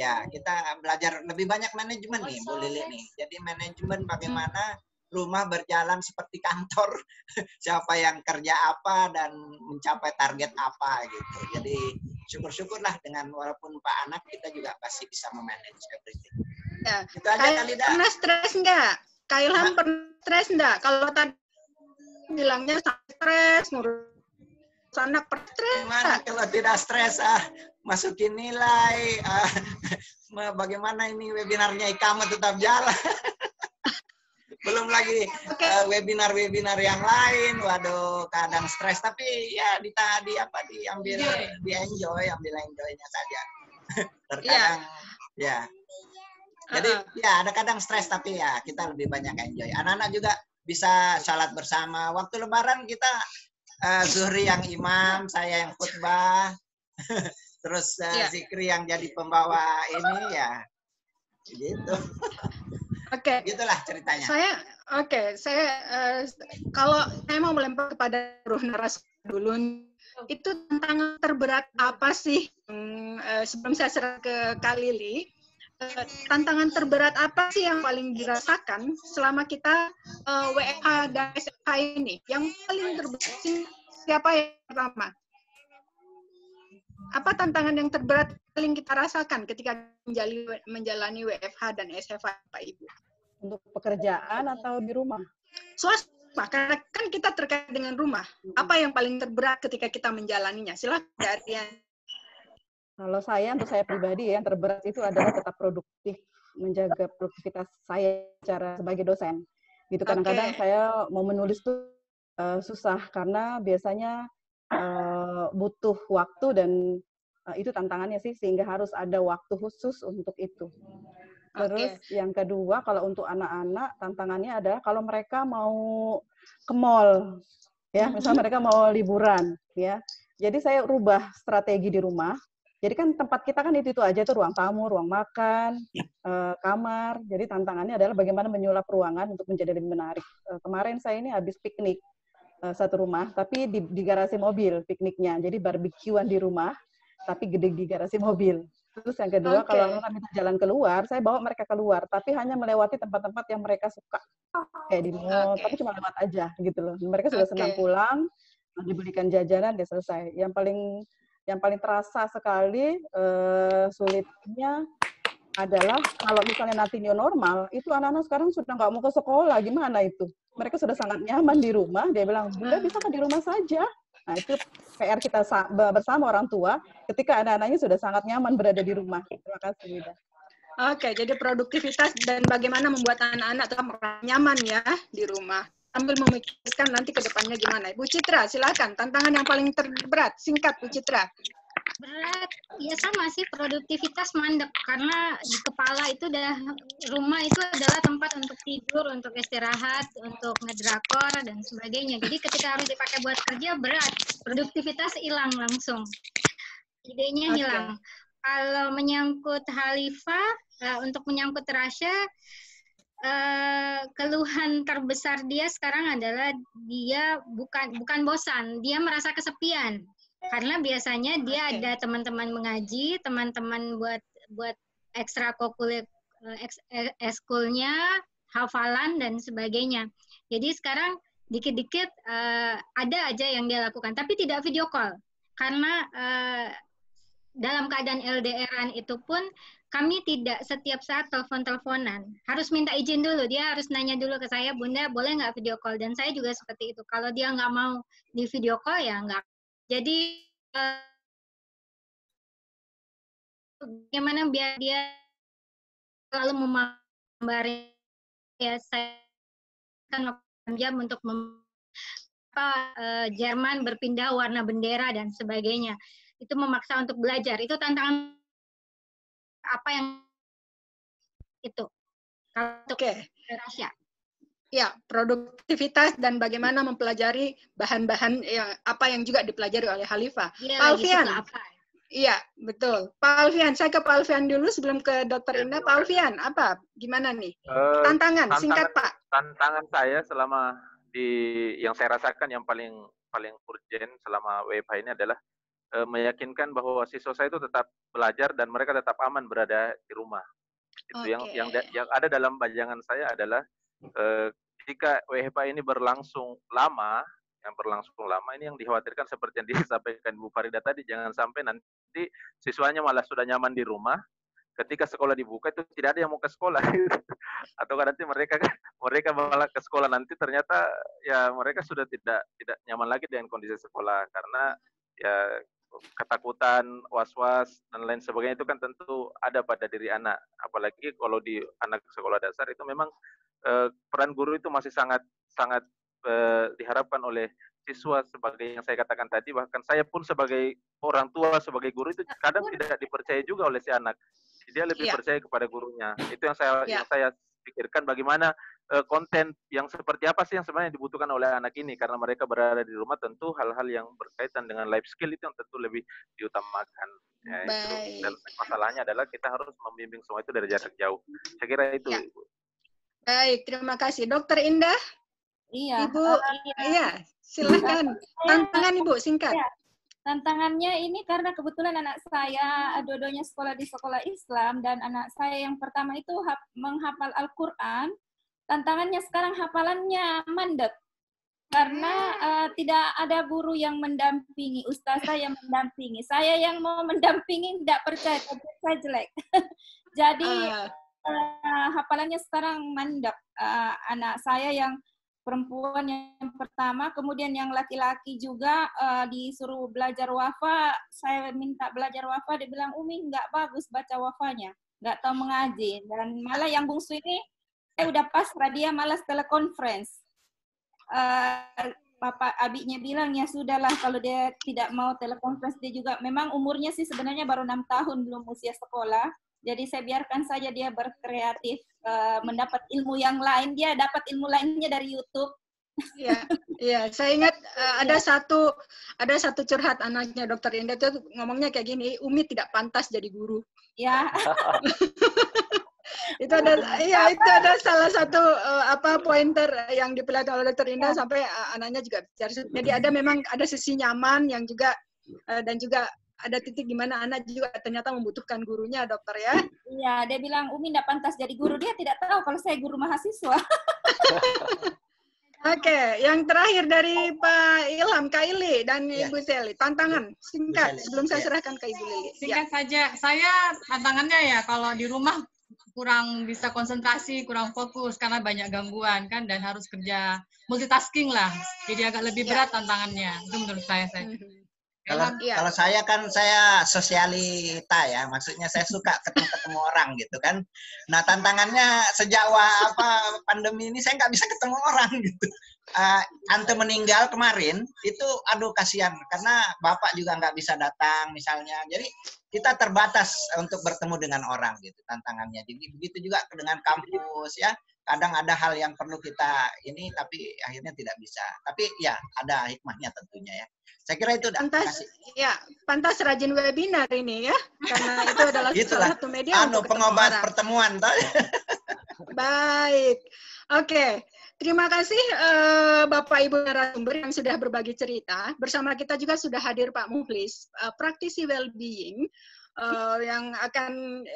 ya kita belajar lebih banyak manajemen nih Bu Lili nih. Jadi manajemen bagaimana rumah berjalan seperti kantor, siapa yang kerja apa dan mencapai target apa gitu. Jadi syukur-syukurlah dengan walaupun Pak anak kita juga pasti bisa memanage everything. Ya. Itu aja kali dah. Pernah stres nggak? Kak Ilham pernah stres nggak? Kalau tadi bilangnya stres, ngurus anak stres. Gimana kalau tidak stres? Masukin nilai. Bagaimana ini webinarnya Ikama tetap jalan? Belum lagi webinar-webinar yang lain, waduh kadang stres, tapi ya diambil enjoy-nya saja. Terkadang ya. Jadi ya ada kadang stres tapi ya kita lebih banyak enjoy. Anak-anak juga bisa salat bersama. Waktu Lebaran kita Zuhri yang imam, saya yang khutbah, terus Zikri yang jadi pembawa ini ya, gitu. Oke, gitulah ceritanya. Saya kalau saya mau melempar kepada Ruh Naras dulu, itu tantangan terberat apa sih? Sebelum saya serah ke Kak Lili, tantangan terberat apa sih yang paling dirasakan selama kita WFH dan SFH ini? Yang paling terberat siapa yang pertama? Apa tantangan yang terberat paling kita rasakan ketika menjalani WFH dan SFH, Pak Ibu? Untuk pekerjaan atau di rumah? Swasta, karena kan kita terkait dengan rumah. Apa yang paling terberat ketika kita menjalaninya? Silahkan, Aryan. Kalau untuk saya pribadi yang terberat itu adalah tetap produktif, menjaga produktivitas saya sebagai dosen. Gitu kadang-kadang saya mau menulis tuh susah karena biasanya butuh waktu dan itu tantangannya sih, sehingga harus ada waktu khusus untuk itu. Terus yang kedua, kalau untuk anak-anak tantangannya adalah kalau mereka mau ke mall, ya, misalnya mereka mau liburan, ya. Jadi saya rubah strategi di rumah. Jadi kan tempat kita kan itu aja tuh, ruang tamu, ruang makan, kamar. Jadi tantangannya adalah bagaimana menyulap ruangan untuk menjadi lebih menarik. Kemarin saya ini habis piknik satu rumah, tapi di garasi mobil pikniknya. Jadi barbekyuan di rumah, tapi gede di garasi mobil. Terus yang kedua, kalau kita jalan keluar, saya bawa mereka keluar, tapi hanya melewati tempat-tempat yang mereka suka. Kayak di mall, tapi cuma lewat aja gitu loh. Mereka sudah senang pulang, dibelikan jajanan, dia selesai. Yang paling terasa sekali sulitnya adalah kalau misalnya nanti new normal, itu anak-anak sekarang sudah nggak mau ke sekolah, gimana itu? Mereka sudah sangat nyaman di rumah, dia bilang, Bunda bisa kan di rumah saja. Nah, itu PR kita bersama orang tua ketika anak-anaknya sudah sangat nyaman berada di rumah. Terima kasih, Wida. Oke, jadi produktivitas dan bagaimana membuat anak-anak tetap nyaman ya di rumah. Sambil memikirkan nanti ke depannya gimana. Bu Citra, silakan. Tantangan yang paling terberat, singkat Bu Citra. Berat, ya sama sih, produktivitas mandek karena di kepala itu rumah itu adalah tempat untuk tidur, untuk istirahat, untuk ngedrakor dan sebagainya. Jadi ketika harus dipakai buat kerja berat, produktivitas hilang langsung, idenya hilang. Kalau menyangkut Khalifah, untuk menyangkut Rasya, keluhan terbesar dia sekarang adalah dia bukan bosan, dia merasa kesepian. Karena biasanya dia ada teman-teman mengaji, teman-teman buat ekskulnya, hafalan dan sebagainya. Jadi sekarang dikit-dikit ada aja yang dia lakukan, tapi tidak video call. Karena dalam keadaan LDR-an itu pun kami tidak setiap saat telepon-teleponan. Harus minta izin dulu. Dia harus nanya dulu ke saya, Bunda, boleh nggak video call? Dan saya juga seperti itu. Kalau dia nggak mau di video call, ya nggak. Jadi, bagaimana biar dia selalu memambari, ya saya kan 8 jam untuk Jerman berpindah warna bendera dan sebagainya. Itu memaksa untuk belajar. Itu tantangan apa yang itu. Oke. Ya, produktivitas dan bagaimana mempelajari bahan-bahan yang apa yang juga dipelajari oleh Khalifah. Ya, Pak Alfian. Iya, betul. Pak Alfian, saya ke Pak Alfian dulu sebelum ke Dr. Indah. Pak Alfian, apa? Gimana nih? Tantangan, singkat Pak. Tantangan saya selama yang saya rasakan yang paling urgent selama WFH ini adalah meyakinkan bahwa siswa saya itu tetap belajar dan mereka tetap aman berada di rumah. Itu yang ada dalam bayangan saya adalah jika WFH ini berlangsung lama, ini yang dikhawatirkan seperti yang disampaikan Bu Farida tadi, jangan sampai nanti siswanya malah sudah nyaman di rumah, ketika sekolah dibuka itu tidak ada yang mau ke sekolah, atau nanti mereka malah ke sekolah nanti ternyata ya mereka sudah tidak nyaman lagi dengan kondisi sekolah karena ya ketakutan, was-was dan lain sebagainya itu kan tentu ada pada diri anak, apalagi kalau di anak sekolah dasar itu memang peran guru itu masih sangat diharapkan oleh siswa sebagai yang saya katakan tadi, bahkan saya pun sebagai orang tua, sebagai guru itu kadang tidak dipercaya juga oleh si anak. Dia lebih percaya kepada gurunya. Itu yang saya pikirkan bagaimana konten yang seperti apa sih yang sebenarnya dibutuhkan oleh anak ini, karena mereka berada di rumah tentu hal-hal yang berkaitan dengan life skill itu yang tentu lebih diutamakan. Ya, itu. Dan masalahnya adalah kita harus membimbing semua itu dari jarak jauh. Saya kira itu. Ya. Baik, terima kasih. Dr. Indah? Iya. Ibu, iya, silakan. Tantangan Ibu, singkat. Ya. Tantangannya ini karena kebetulan anak saya dua-duanya sekolah di sekolah Islam dan anak saya yang pertama itu menghafal Al-Quran. Tantangannya sekarang hafalannya mandek karena tidak ada guru yang mendampingi, ustazah yang mendampingi. Saya yang mau mendampingi tidak percaya, saya jelek. Jadi hafalannya sekarang mandek. Anak saya yang perempuan yang pertama, kemudian yang laki-laki juga disuruh belajar wafa. Saya minta belajar wafa, dia bilang, Umi nggak bagus baca wafanya, nggak tahu mengaji. Dan malah yang bungsu ini, saya udah pasrah, dia malas telekonferensi. Bapak abinya bilang, ya sudahlah kalau dia tidak mau telekonferensi, dia juga, memang umurnya sih sebenarnya baru 6 tahun, belum usia sekolah. Jadi saya biarkan saja dia berkreatif, mendapat ilmu yang lain. Dia dapat ilmu lainnya dari YouTube. Iya, saya ingat ada satu curhat anaknya Dr. Indah itu ngomongnya kayak gini, Umi tidak pantas jadi guru. Ya. itu ada salah satu pointer yang dipelajari oleh Dr. Indah sampai anaknya juga bicara. Jadi memang ada sisi nyaman yang juga dan juga ada titik di mana anak juga ternyata membutuhkan gurunya, dokter ya. Iya, dia bilang Umi tidak pantas jadi guru. Dia tidak tahu kalau saya guru mahasiswa. Oke, yang terakhir dari Pak Ilham, Kak Ili dan Ibu Seli, tantangan singkat sebelum saya serahkan ke Ibu Lili. Singkat saja, saya tantangannya ya kalau di rumah kurang bisa konsentrasi, kurang fokus karena banyak gangguan kan dan harus kerja multitasking lah. Jadi agak lebih berat tantangannya. Itu menurut saya. Kalau saya kan saya sosialita ya, maksudnya saya suka ketemu orang gitu kan. Nah tantangannya sejak pandemi ini saya nggak bisa ketemu orang gitu. Ante meninggal kemarin itu aduh kasihan karena bapak juga nggak bisa datang misalnya. Jadi kita terbatas untuk bertemu dengan orang gitu tantangannya. Jadi begitu juga dengan kampus ya. kadang ada hal yang perlu kita ini tapi akhirnya tidak bisa. Tapi ya ada hikmahnya tentunya ya. Saya kira itu pantas rajin webinar ini ya, karena itu adalah salah satu media untuk pengobat pertemuan. Baik, oke. Terima kasih Bapak Ibu narasumber yang sudah berbagi cerita. Bersama kita juga sudah hadir Pak Mukhlis, praktisi well-being yang akan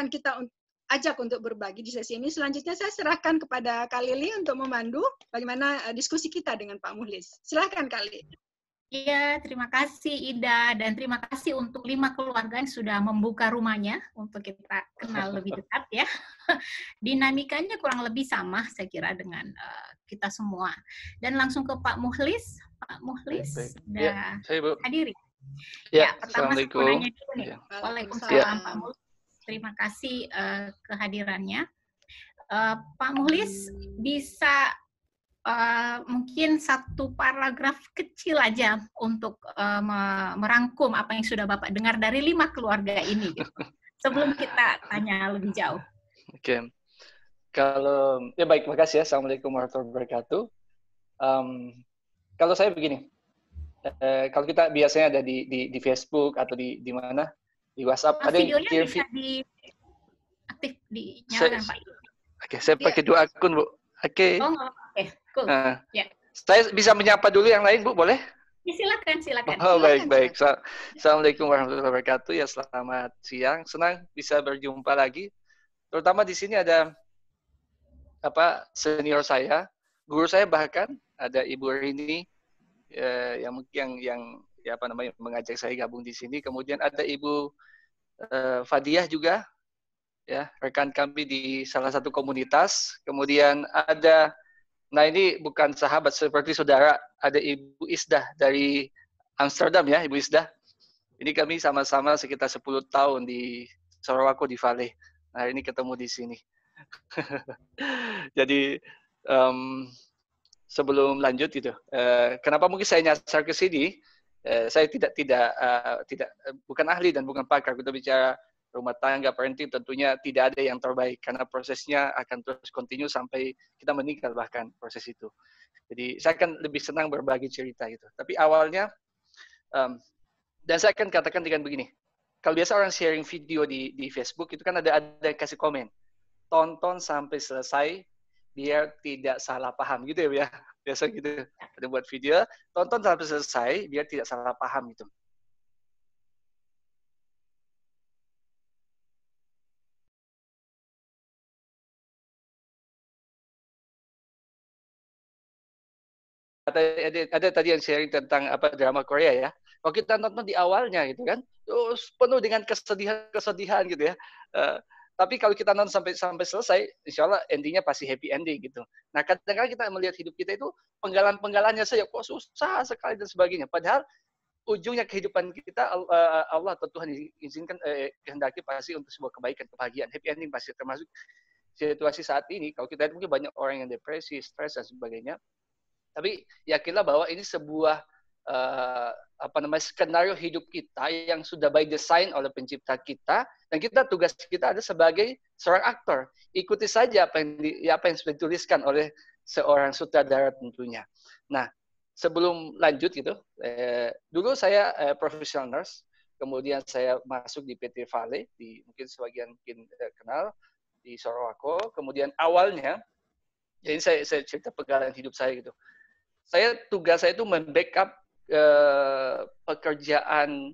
kita ajak untuk berbagi di sesi ini. Selanjutnya saya serahkan kepada Kak Lili untuk memandu bagaimana diskusi kita dengan Pak Mukhlis. Silakan Kak Lili. Iya, terima kasih Ida, dan terima kasih untuk 5 keluarga yang sudah membuka rumahnya untuk kita kenal lebih dekat ya. Dinamikanya kurang lebih sama saya kira dengan kita semua. Dan langsung ke Pak Mukhlis. Pak Mukhlis sudah hadiri. Ya, pertama saya mau nanya dulu nih. Waalaikumsalam Pak Mukhlis. Terima kasih kehadirannya. Pak Mukhlis bisa mungkin satu paragraf kecil aja untuk merangkum apa yang sudah Bapak dengar dari 5 keluarga ini, gitu. Sebelum kita tanya lebih jauh. Oke. Kalau ya baik, makasih ya. Assalamualaikum warahmatullahi wabarakatuh. Kalau saya begini, kalau kita biasanya ada di Facebook atau di mana, di WhatsApp, ada yang videonya bisa aktif dinyalakan Pak. Oke, saya pakai 2 akun Bu. Oke. Oh, oke, cool. Ya. Saya bisa menyapa dulu yang lain, Bu, boleh? Ya, silakan. Oh, baik. Assalamualaikum warahmatullahi wabarakatuh. Ya, selamat siang. Senang bisa berjumpa lagi. Terutama di sini ada senior saya, guru saya bahkan ada Ibu Rini yang mengajak saya gabung di sini. Kemudian ada Ibu Fadiah juga, ya, rekan kami di salah satu komunitas. Kemudian ada, nah ini bukan sahabat seperti saudara, ada Ibu Isdah dari Amsterdam ya, Ibu Isdah. Ini kami sama-sama sekitar 10 tahun di Sorowako di Vale. Nah ini ketemu di sini. Jadi sebelum lanjut gitu, kenapa mungkin saya nyasar ke sini? Saya tidak bukan ahli dan bukan pakar. Kita bicara rumah tangga, parenting, tentunya tidak ada yang terbaik karena prosesnya akan terus continue sampai kita meninggal bahkan proses itu. Jadi saya akan lebih senang berbagi cerita gitu. Tapi awalnya, dan saya akan katakan dengan begini, kalau biasa orang sharing video di Facebook itu kan ada kasih komen, tonton sampai selesai biar tidak salah paham gitu ya, biasa gitu. Ada buat video, tonton sampai selesai biar tidak salah paham gitu. Ada tadi yang sharing tentang drama Korea ya. Kalau kita nonton di awalnya gitu kan, terus penuh dengan kesedihan gitu ya. Tapi kalau kita nonton sampai selesai, insya Allah endingnya pasti happy ending gitu. Nah kadang-kadang kita melihat hidup kita itu penggalan-penggalannya saja kok susah sekali dan sebagainya. Padahal ujungnya kehidupan kita Allah atau Tuhan izinkan kehendaki pasti untuk sebuah kebaikan, kebahagiaan, happy ending pasti, termasuk situasi saat ini. Kalau kita lihat mungkin banyak orang yang depresi, stres dan sebagainya. Tapi yakinlah bahwa ini sebuah skenario hidup kita yang sudah by design oleh pencipta kita, dan tugas kita ada sebagai seorang aktor. Ikuti saja apa yang sudah dituliskan oleh seorang sutradara tentunya. Nah, sebelum lanjut gitu, dulu saya professional nurse, kemudian saya masuk di PT Vale, mungkin sebagian kenal di Sorowako. Kemudian awalnya, jadi saya cerita pengalaman hidup saya gitu. Tugas saya itu membackup pekerjaan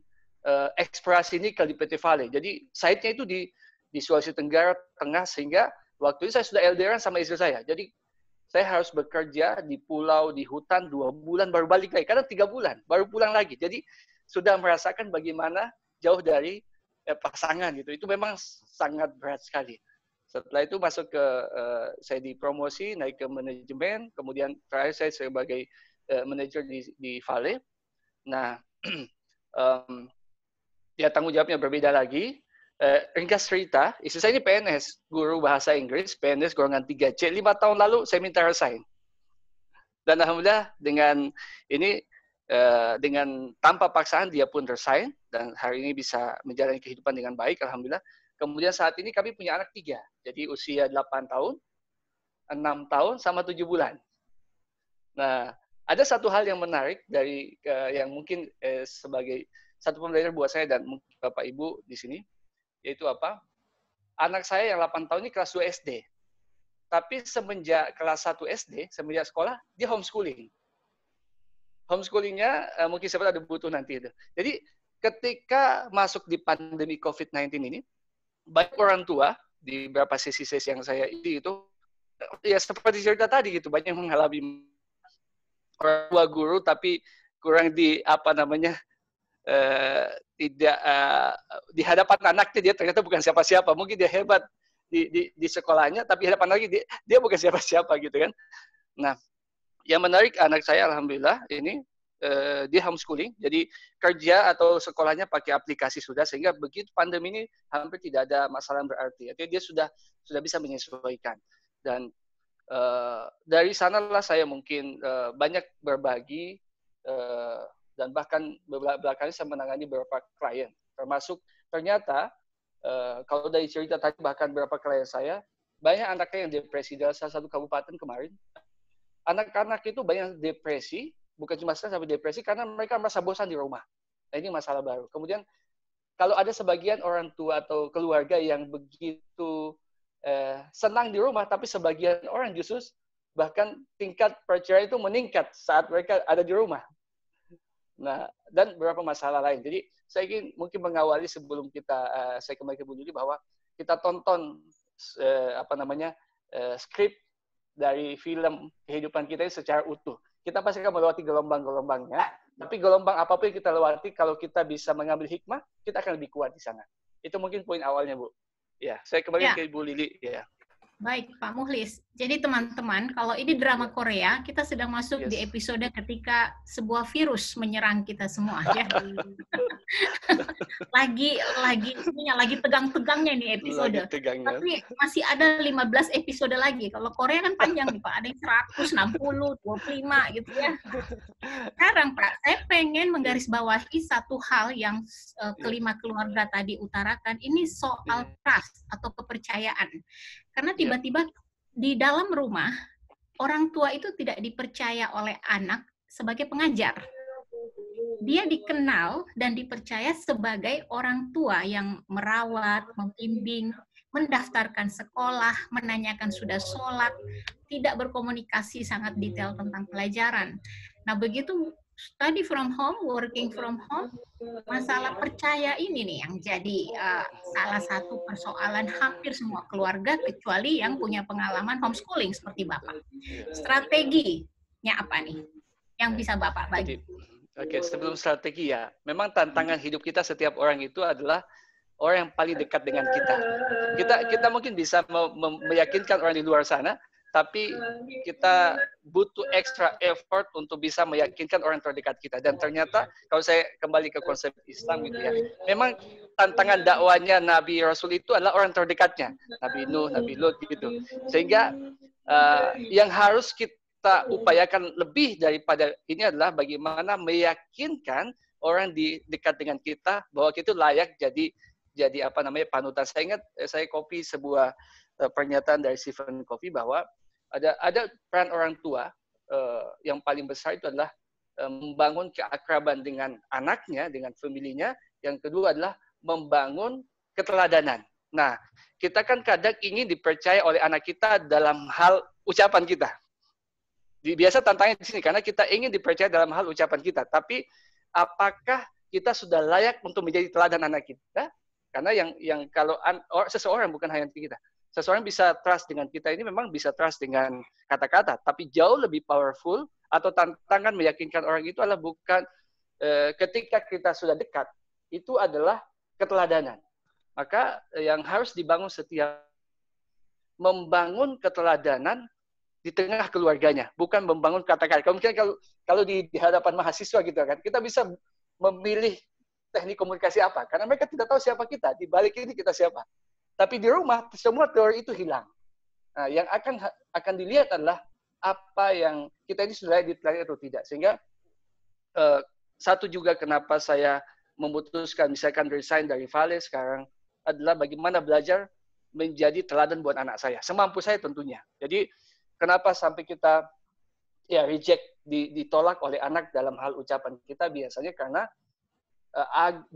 eksplorasi nikel di PT Vale. Jadi site-nya itu di Sulawesi Tenggara Tengah, sehingga waktu itu saya sudah LDR sama istri saya. Jadi saya harus bekerja di pulau, di hutan 2 bulan baru balik lagi. Karena 3 bulan baru pulang lagi. Jadi sudah merasakan bagaimana jauh dari pasangan gitu. Itu memang sangat berat sekali. Setelah itu masuk ke saya dipromosi, naik ke manajemen, kemudian terakhir saya sebagai manajer di Vale. Nah, ya tanggung jawabnya berbeda lagi. Ringkas cerita, istri saya ini PNS, guru bahasa Inggris, PNS golongan 3C. 5 tahun lalu saya minta resign. Dan alhamdulillah dengan ini, dengan tanpa paksaan dia pun resign, dan hari ini bisa menjalani kehidupan dengan baik, alhamdulillah. Kemudian saat ini kami punya anak 3, jadi usia 8 tahun, 6 tahun sama 7 bulan. Nah, ada satu hal yang menarik dari yang mungkin sebagai satu pembelajaran buat saya dan mungkin Bapak Ibu di sini, yaitu apa? Anak saya yang 8 tahun ini kelas 2 SD. Tapi semenjak kelas 1 SD, semenjak sekolah, dia homeschooling. Homeschoolingnya mungkin siapa ada butuh nanti itu. Jadi ketika masuk di pandemi COVID-19 ini, banyak orang tua di beberapa sesi-sesi yang saya itu ya seperti cerita tadi gitu, banyak yang mengalami orang tua guru tapi kurang di apa namanya tidak di hadapan anaknya dia ternyata bukan siapa-siapa. Mungkin dia hebat di sekolahnya, tapi hadapan lagi dia bukan siapa-siapa gitu kan. Nah, yang menarik anak saya alhamdulillah ini dia homeschooling, jadi kerja atau sekolahnya pakai aplikasi sudah, sehingga begitu pandemi ini hampir tidak ada masalah yang berarti. Artinya dia sudah bisa menyesuaikan. Dan dari sanalah saya mungkin banyak berbagi dan bahkan belakangan saya menangani beberapa klien, termasuk ternyata kalau dari cerita tadi bahkan beberapa klien saya banyak anaknya yang depresi. Dalam salah satu kabupaten kemarin, anak-anak itu banyak depresi, bukan cuma stres tapi depresi karena mereka merasa bosan di rumah. Nah, ini masalah baru. Kemudian kalau ada sebagian orang tua atau keluarga yang begitu senang di rumah, tapi sebagian orang justru bahkan tingkat perceraian itu meningkat saat mereka ada di rumah. Nah, dan beberapa masalah lain. Jadi saya ingin mungkin mengawali sebelum saya kembali ke Bu Lili bahwa kita tonton skrip dari film kehidupan kita secara utuh. Kita pasti akan melewati gelombang-gelombangnya, tapi gelombang apapun yang kita lewati, kalau kita bisa mengambil hikmah, kita akan lebih kuat di sana. Itu mungkin poin awalnya, Bu. Ya, saya kembali ke Bu Lili. Ya. Baik, Pak Muhlis. Jadi teman-teman, kalau ini drama Korea, kita sedang masuk di episode ketika sebuah virus menyerang kita semua, ya. lagi tegang-tegangnya ini episode. Tapi masih ada 15 episode lagi. Kalau Korea kan panjang nih, Pak. Ada yang 160, 25 gitu ya. Sekarang, Pak, saya pengen menggarisbawahi satu hal yang kelima keluarga tadi utarakan. Ini soal trust atau kepercayaan. Karena tiba-tiba di dalam rumah, orang tua itu tidak dipercaya oleh anak sebagai pengajar. Dia dikenal dan dipercaya sebagai orang tua yang merawat, membimbing, mendaftarkan sekolah, menanyakan sudah sholat, tidak berkomunikasi sangat detail tentang pelajaran. Nah, begitu study from home, working from home, masalah percaya ini nih yang jadi salah satu persoalan hampir semua keluarga, kecuali yang punya pengalaman homeschooling seperti Bapak. Strateginya apa nih yang bisa Bapak bagi? Oke, sebelum strategi ya, memang tantangan hidup kita setiap orang itu adalah orang yang paling dekat dengan kita. Kita mungkin bisa meyakinkan orang di luar sana, tapi kita butuh extra effort untuk bisa meyakinkan orang terdekat kita. Dan ternyata kalau saya kembali ke konsep Islam gitu ya, memang tantangan dakwanya Nabi Rasul itu adalah orang terdekatnya, Nabi Nuh, Nabi Lut gitu. Sehingga yang harus kita upayakan lebih daripada ini adalah bagaimana meyakinkan orang di dekat dengan kita bahwa kita layak jadi panutan. Saya ingat saya copy sebuah pernyataan dari Stephen Covey bahwa ada peran orang tua yang paling besar itu adalah membangun keakraban dengan anaknya, dengan familinya. Yang kedua adalah membangun keteladanan. Nah, kita kan kadang ingin dipercaya oleh anak kita dalam hal ucapan kita. Biasa tantangannya di sini karena kita ingin dipercaya dalam hal ucapan kita. Tapi apakah kita sudah layak untuk menjadi teladan anak kita? Karena yang kalau seseorang bukan hanya kita. Seseorang bisa trust dengan kita ini memang bisa trust dengan kata-kata, tapi jauh lebih powerful atau tantangan meyakinkan orang itu adalah bukan ketika kita sudah dekat, itu adalah keteladanan. Maka yang harus dibangun setiap membangun keteladanan di tengah keluarganya, bukan membangun kata-kata. Kalau di hadapan mahasiswa gitu kan, kita bisa memilih teknik komunikasi apa, karena mereka tidak tahu siapa kita, di balik ini kita siapa. Tapi di rumah semua teori itu hilang. Nah, yang akan dilihat adalah apa yang kita ini sudah diteliti atau tidak. Sehingga satu juga kenapa saya memutuskan misalkan resign dari Vale sekarang adalah bagaimana belajar menjadi teladan buat anak saya. Semampu saya tentunya. Jadi kenapa sampai kita ya reject, ditolak oleh anak dalam hal ucapan kita, biasanya karena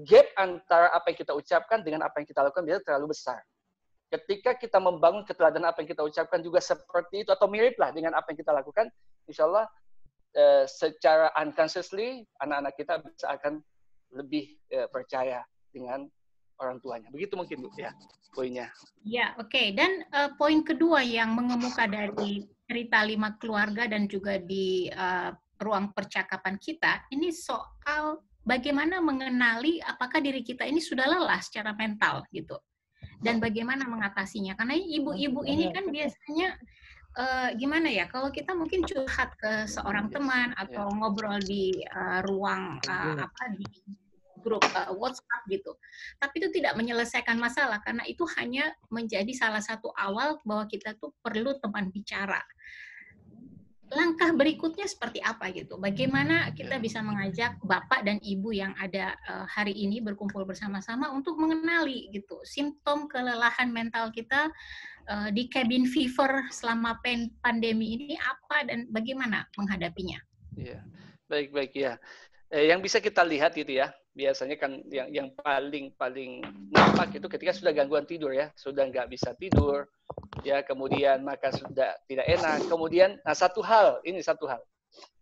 gap antara apa yang kita ucapkan dengan apa yang kita lakukan biasanya terlalu besar. Ketika kita membangun keteladanan apa yang kita ucapkan juga seperti itu atau mirip lah dengan apa yang kita lakukan, insya Allah secara unconsciously anak-anak kita bisa akan lebih percaya dengan orang tuanya. Begitu mungkin Bu ya poinnya. Ya, oke. Dan poin kedua yang mengemuka dari cerita 5 keluarga dan juga di ruang percakapan kita, ini soal bagaimana mengenali apakah diri kita ini sudah lelah secara mental gitu. Dan bagaimana mengatasinya. Karena ibu-ibu ini kan biasanya gimana ya, kalau kita mungkin curhat ke seorang teman atau ngobrol di ruang di grup WhatsApp gitu, tapi itu tidak menyelesaikan masalah karena itu hanya menjadi salah satu awal bahwa kita tuh perlu teman bicara. Langkah berikutnya seperti apa gitu? Bagaimana kita bisa mengajak bapak dan ibu yang ada hari ini berkumpul bersama-sama untuk mengenali gitu simptom kelelahan mental kita di cabin fever selama pandemi ini apa dan bagaimana menghadapinya? Iya, baik ya. Yang bisa kita lihat itu ya, biasanya kan yang paling nampak itu ketika sudah gangguan tidur ya, sudah nggak bisa tidur, ya kemudian makan sudah tidak enak, kemudian satu hal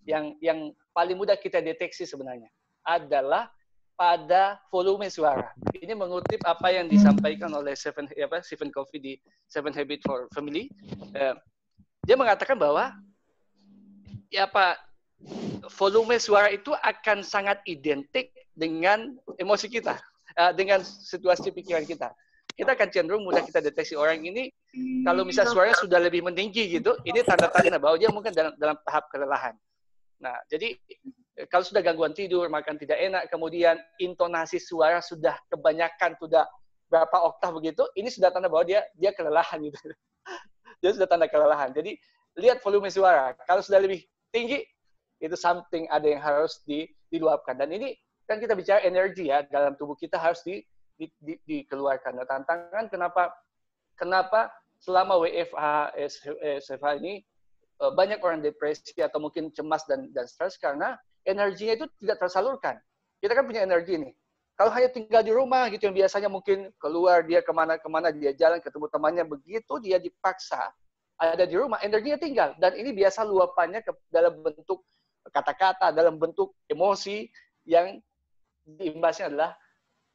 yang paling mudah kita deteksi sebenarnya adalah pada volume suara. Ini mengutip apa yang disampaikan oleh Stephen Covey di 7 Habits for Family. Dia mengatakan bahwa volume suara itu akan sangat identik dengan emosi kita, dengan situasi pikiran kita. Kita akan cenderung mudah kita deteksi orang ini kalau misalnya suaranya sudah lebih meninggi gitu, ini tanda-tanda bahwa dia mungkin dalam tahap kelelahan. Nah, jadi kalau sudah gangguan tidur, makan tidak enak, kemudian intonasi suara sudah kebanyakan, sudah berapa oktav begitu, ini sudah tanda bahwa dia kelelahan gitu. Dia sudah tanda kelelahan. Jadi lihat volume suara. Kalau sudah lebih tinggi, itu something ada yang harus diluapkan. Dan ini kan kita bicara energi ya, dalam tubuh kita harus dikeluarkan. Nah, tantangan kenapa selama WFH, SFH ini banyak orang depresi atau mungkin cemas dan stres karena energinya itu tidak tersalurkan. Kita kan punya energi nih. Kalau hanya tinggal di rumah gitu yang biasanya mungkin keluar dia kemana-kemana, dia jalan ketemu temannya, begitu dia dipaksa ada di rumah, energinya tinggal. Dan ini biasa luapannya dalam bentuk kata-kata, dalam bentuk emosi yang diimbasnya adalah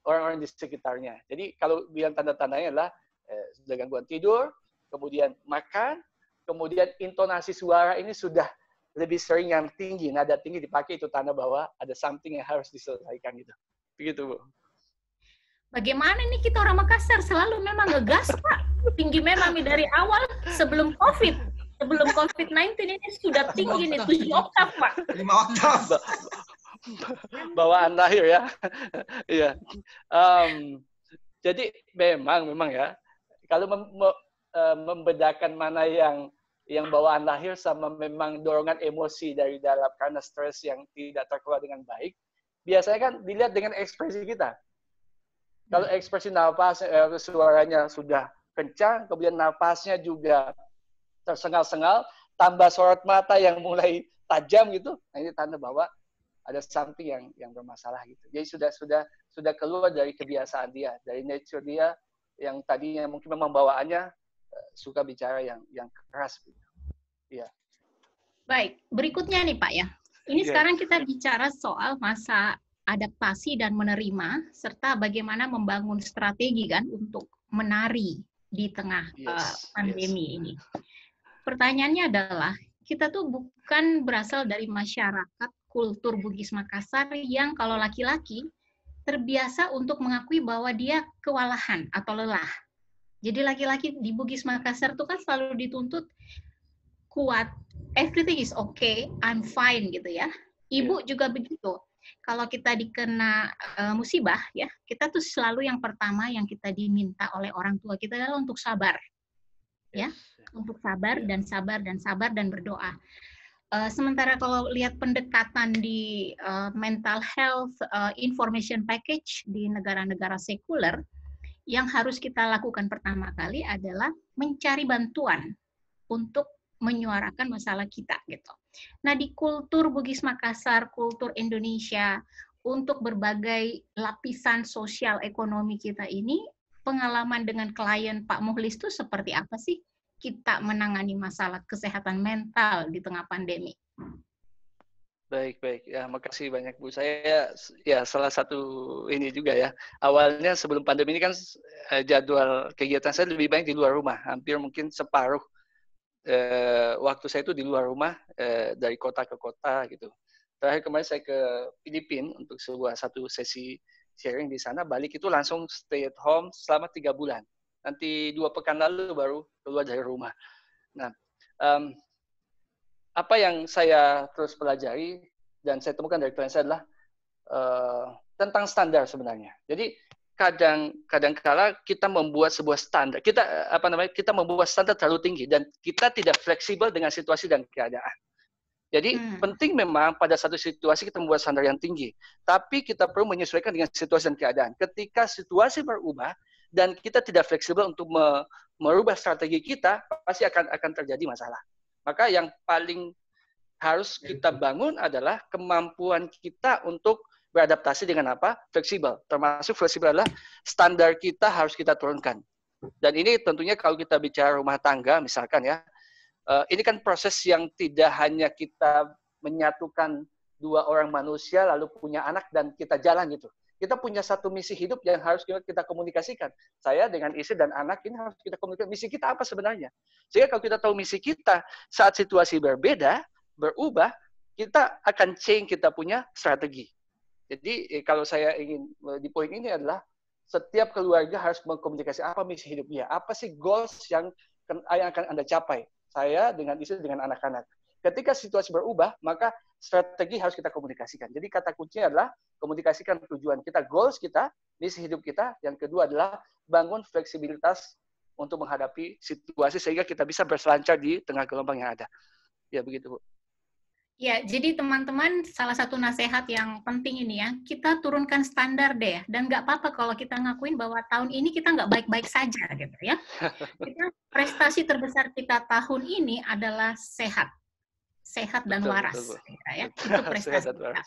orang-orang di sekitarnya. Jadi kalau bilang tanda-tandanya adalah sudah gangguan tidur, kemudian makan, kemudian intonasi suara ini sudah lebih sering yang tinggi, nada tinggi dipakai, itu tanda bahwa ada something yang harus diselesaikan gitu. Begitu, Bu. Bagaimana nih kita orang Makassar selalu memang ngegas, Pak. Tinggi memang dari awal sebelum COVID. Sebelum COVID-19 ini sudah tinggi nih, 7 oktav, Pak. 5 oktav. Bawaan lahir ya. Iya. Jadi memang ya, kalau membedakan mana yang bawaan lahir sama memang dorongan emosi dari dalam karena stres yang tidak terkelola dengan baik, biasanya kan dilihat dengan ekspresi kita. Kalau ekspresi nafas, suaranya sudah kencang, kemudian nafasnya juga tersengal-sengal, tambah sorot mata yang mulai tajam gitu, nah ini tanda bahwa ada something yang bermasalah gitu. Jadi sudah keluar dari kebiasaan dia, dari nature dia yang tadinya mungkin memang bawaannya suka bicara yang keras gitu. Iya. Baik, berikutnya nih Pak ya. Ini sekarang kita bicara soal masa adaptasi dan menerima serta bagaimana membangun strategi kan untuk menari di tengah pandemi ini. Pertanyaannya adalah, kita tuh bukan berasal dari masyarakat kultur Bugis Makassar yang kalau laki-laki terbiasa untuk mengakui bahwa dia kewalahan atau lelah. Jadi laki-laki di Bugis Makassar tuh kan selalu dituntut kuat, everything is okay, I'm fine gitu ya. Ibu juga begitu. Kalau kita dikena musibah ya, kita tuh selalu yang pertama yang kita diminta oleh orang tua kita adalah untuk sabar. Ya, untuk sabar dan berdoa. Sementara kalau lihat pendekatan di mental health information package di negara-negara sekuler, yang harus kita lakukan pertama kali adalah mencari bantuan untuk menyuarakan masalah kita gitu. Nah, di kultur Bugis Makassar, kultur Indonesia, untuk berbagai lapisan sosial ekonomi kita ini, pengalaman dengan klien Pak Muhlis itu seperti apa sih kita menangani masalah kesehatan mental di tengah pandemi? Baik, baik. Ya, makasih banyak Bu. Saya ya salah satu ini juga ya. Awalnya sebelum pandemi ini kan jadwal kegiatan saya lebih banyak di luar rumah. Hampir mungkin separuh waktu saya itu di luar rumah, dari kota ke kota gitu. Terakhir kemarin saya ke Filipina untuk satu sesi sharing di sana. Balik itu langsung stay at home selama 3 bulan. Nanti 2 pekan lalu baru keluar dari rumah. Nah, apa yang saya terus pelajari dan saya temukan dari klien saya adalah tentang standar sebenarnya. Jadi kadang-kala kita membuat sebuah standar, kita membuat standar terlalu tinggi dan kita tidak fleksibel dengan situasi dan keadaan. Jadi penting memang pada satu situasi kita membuat standar yang tinggi, tapi kita perlu menyesuaikan dengan situasi dan keadaan. Ketika situasi berubah dan kita tidak fleksibel untuk merubah strategi kita, pasti akan terjadi masalah. Maka yang paling harus kita bangun adalah kemampuan kita untuk beradaptasi dengan apa? Fleksibel. Termasuk fleksibel adalah standar kita harus kita turunkan. Dan ini tentunya kalau kita bicara rumah tangga misalkan ya, ini kan proses yang tidak hanya kita menyatukan 2 orang manusia lalu punya anak dan kita jalan gitu. Kita punya satu misi hidup yang harus kita komunikasikan. Saya dengan istri dan anak ini harus kita komunikasikan. Misi kita apa sebenarnya? Sehingga kalau kita tahu misi kita, saat situasi berbeda, berubah, kita akan change kita punya strategi. Jadi kalau saya ingin di poin ini adalah setiap keluarga harus mengkomunikasi apa misi hidupnya, apa sih goals yang akan Anda capai. Saya dengan istri dengan anak-anak. Ketika situasi berubah, maka strategi harus kita komunikasikan. Jadi kata kuncinya adalah komunikasikan tujuan kita, goals kita, misi hidup kita. Yang kedua adalah bangun fleksibilitas untuk menghadapi situasi sehingga kita bisa berselancar di tengah gelombang yang ada. Ya begitu, Bu. Ya, jadi teman-teman, salah satu nasihat yang penting ini ya, kita turunkan standar deh. Dan nggak apa-apa kalau kita ngakuin bahwa tahun ini kita nggak baik-baik saja, gitu ya. Prestasi terbesar kita tahun ini adalah sehat. Sehat dan waras. Ya. Itu prestasi kita.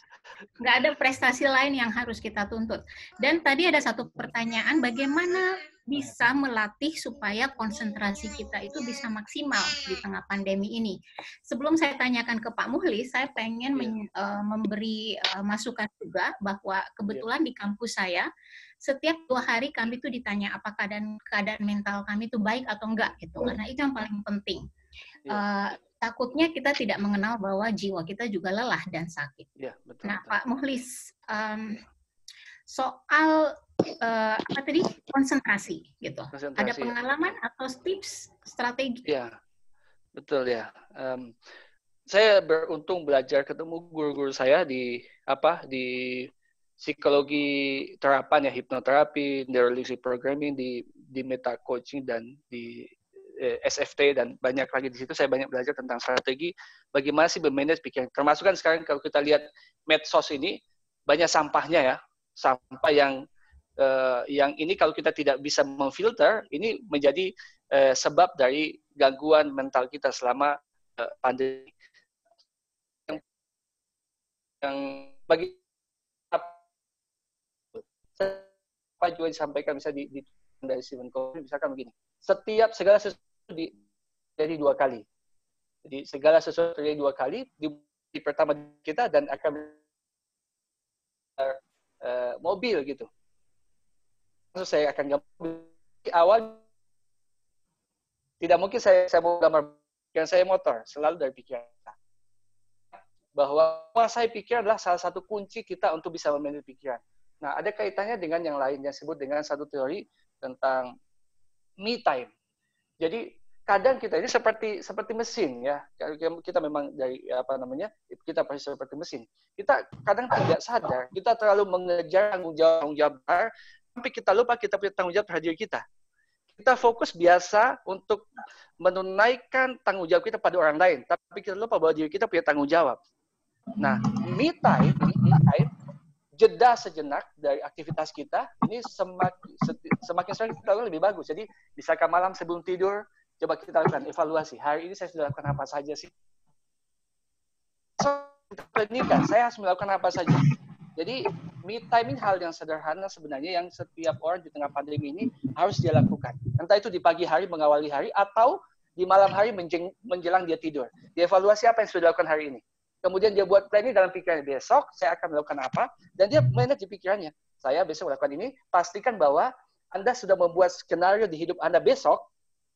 Nggak ada prestasi lain yang harus kita tuntut. Dan tadi ada satu pertanyaan, bagaimana bisa melatih supaya konsentrasi kita itu bisa maksimal di tengah pandemi ini. Sebelum saya tanyakan ke Pak Muhlis, saya pengen memberi masukan juga bahwa kebetulan di kampus saya, setiap 2 hari kami tuh ditanya apakah keadaan mental kami itu baik atau enggak gitu. Karena itu yang paling penting. Takutnya kita tidak mengenal bahwa jiwa kita juga lelah dan sakit. Ya, betul, nah, Pak Muhlis, soal apa tadi konsentrasi gitu. Ada pengalaman atau tips strategi? Ya, betul ya. Saya beruntung belajar ketemu guru-guru saya di psikologi terapan ya, hipnoterapi, neuro-linguistic programming, di meta coaching dan di SFT dan banyak lagi di situ. Saya banyak belajar tentang strategi bagaimana sih memanage pikiran. Termasuk kan sekarang kalau kita lihat medsos ini banyak sampahnya ya, sampah yang ini kalau kita tidak bisa memfilter, ini menjadi sebab dari gangguan mental kita selama pandemi. Yang bagi apa juga disampaikan bisa dari Stephen Covey, misalkan begini, segala sesuatu jadi 2 kali. Jadi segala sesuatu terjadi 2 kali, di pertama kita dan akan mobil gitu. Maksud saya akan di awal tidak mungkin saya mau gambar pikiran saya motor, selalu dari pikiran kita. Bahwa menguasai pikiran adalah salah satu kunci kita untuk bisa memanage pikiran. Nah, ada kaitannya dengan yang lain yang disebut dengan satu teori tentang me time. Jadi kadang kita ini seperti mesin ya. Kita memang dari kita pasti seperti mesin. Kita kadang tidak sadar, kita terlalu mengejar tanggung jawab sampai kita lupa kita punya tanggung jawab terhadap diri kita. Kita fokus biasa untuk menunaikan tanggung jawab kita pada orang lain, tapi kita lupa bahwa diri kita punya tanggung jawab. Nah, me time, jeda sejenak dari aktivitas kita, ini semakin sering kita lakukan lebih bagus. Jadi, misalkan malam sebelum tidur, Coba kita lakukan evaluasi. Hari ini saya sudah lakukan apa saja sih? So, kita planning, saya harus melakukan apa saja. Jadi, me time ini hal yang sederhana sebenarnya yang setiap orang di tengah pandemi ini harus dia lakukan. Entah itu di pagi hari mengawali hari atau di malam hari menjelang dia tidur. Dia evaluasi apa yang sudah dilakukan hari ini. Kemudian dia buat planning dalam pikirannya, besok saya akan melakukan apa, dan dia manage di pikirannya. Saya besok melakukan ini, pastikan bahwa Anda sudah membuat skenario di hidup Anda besok,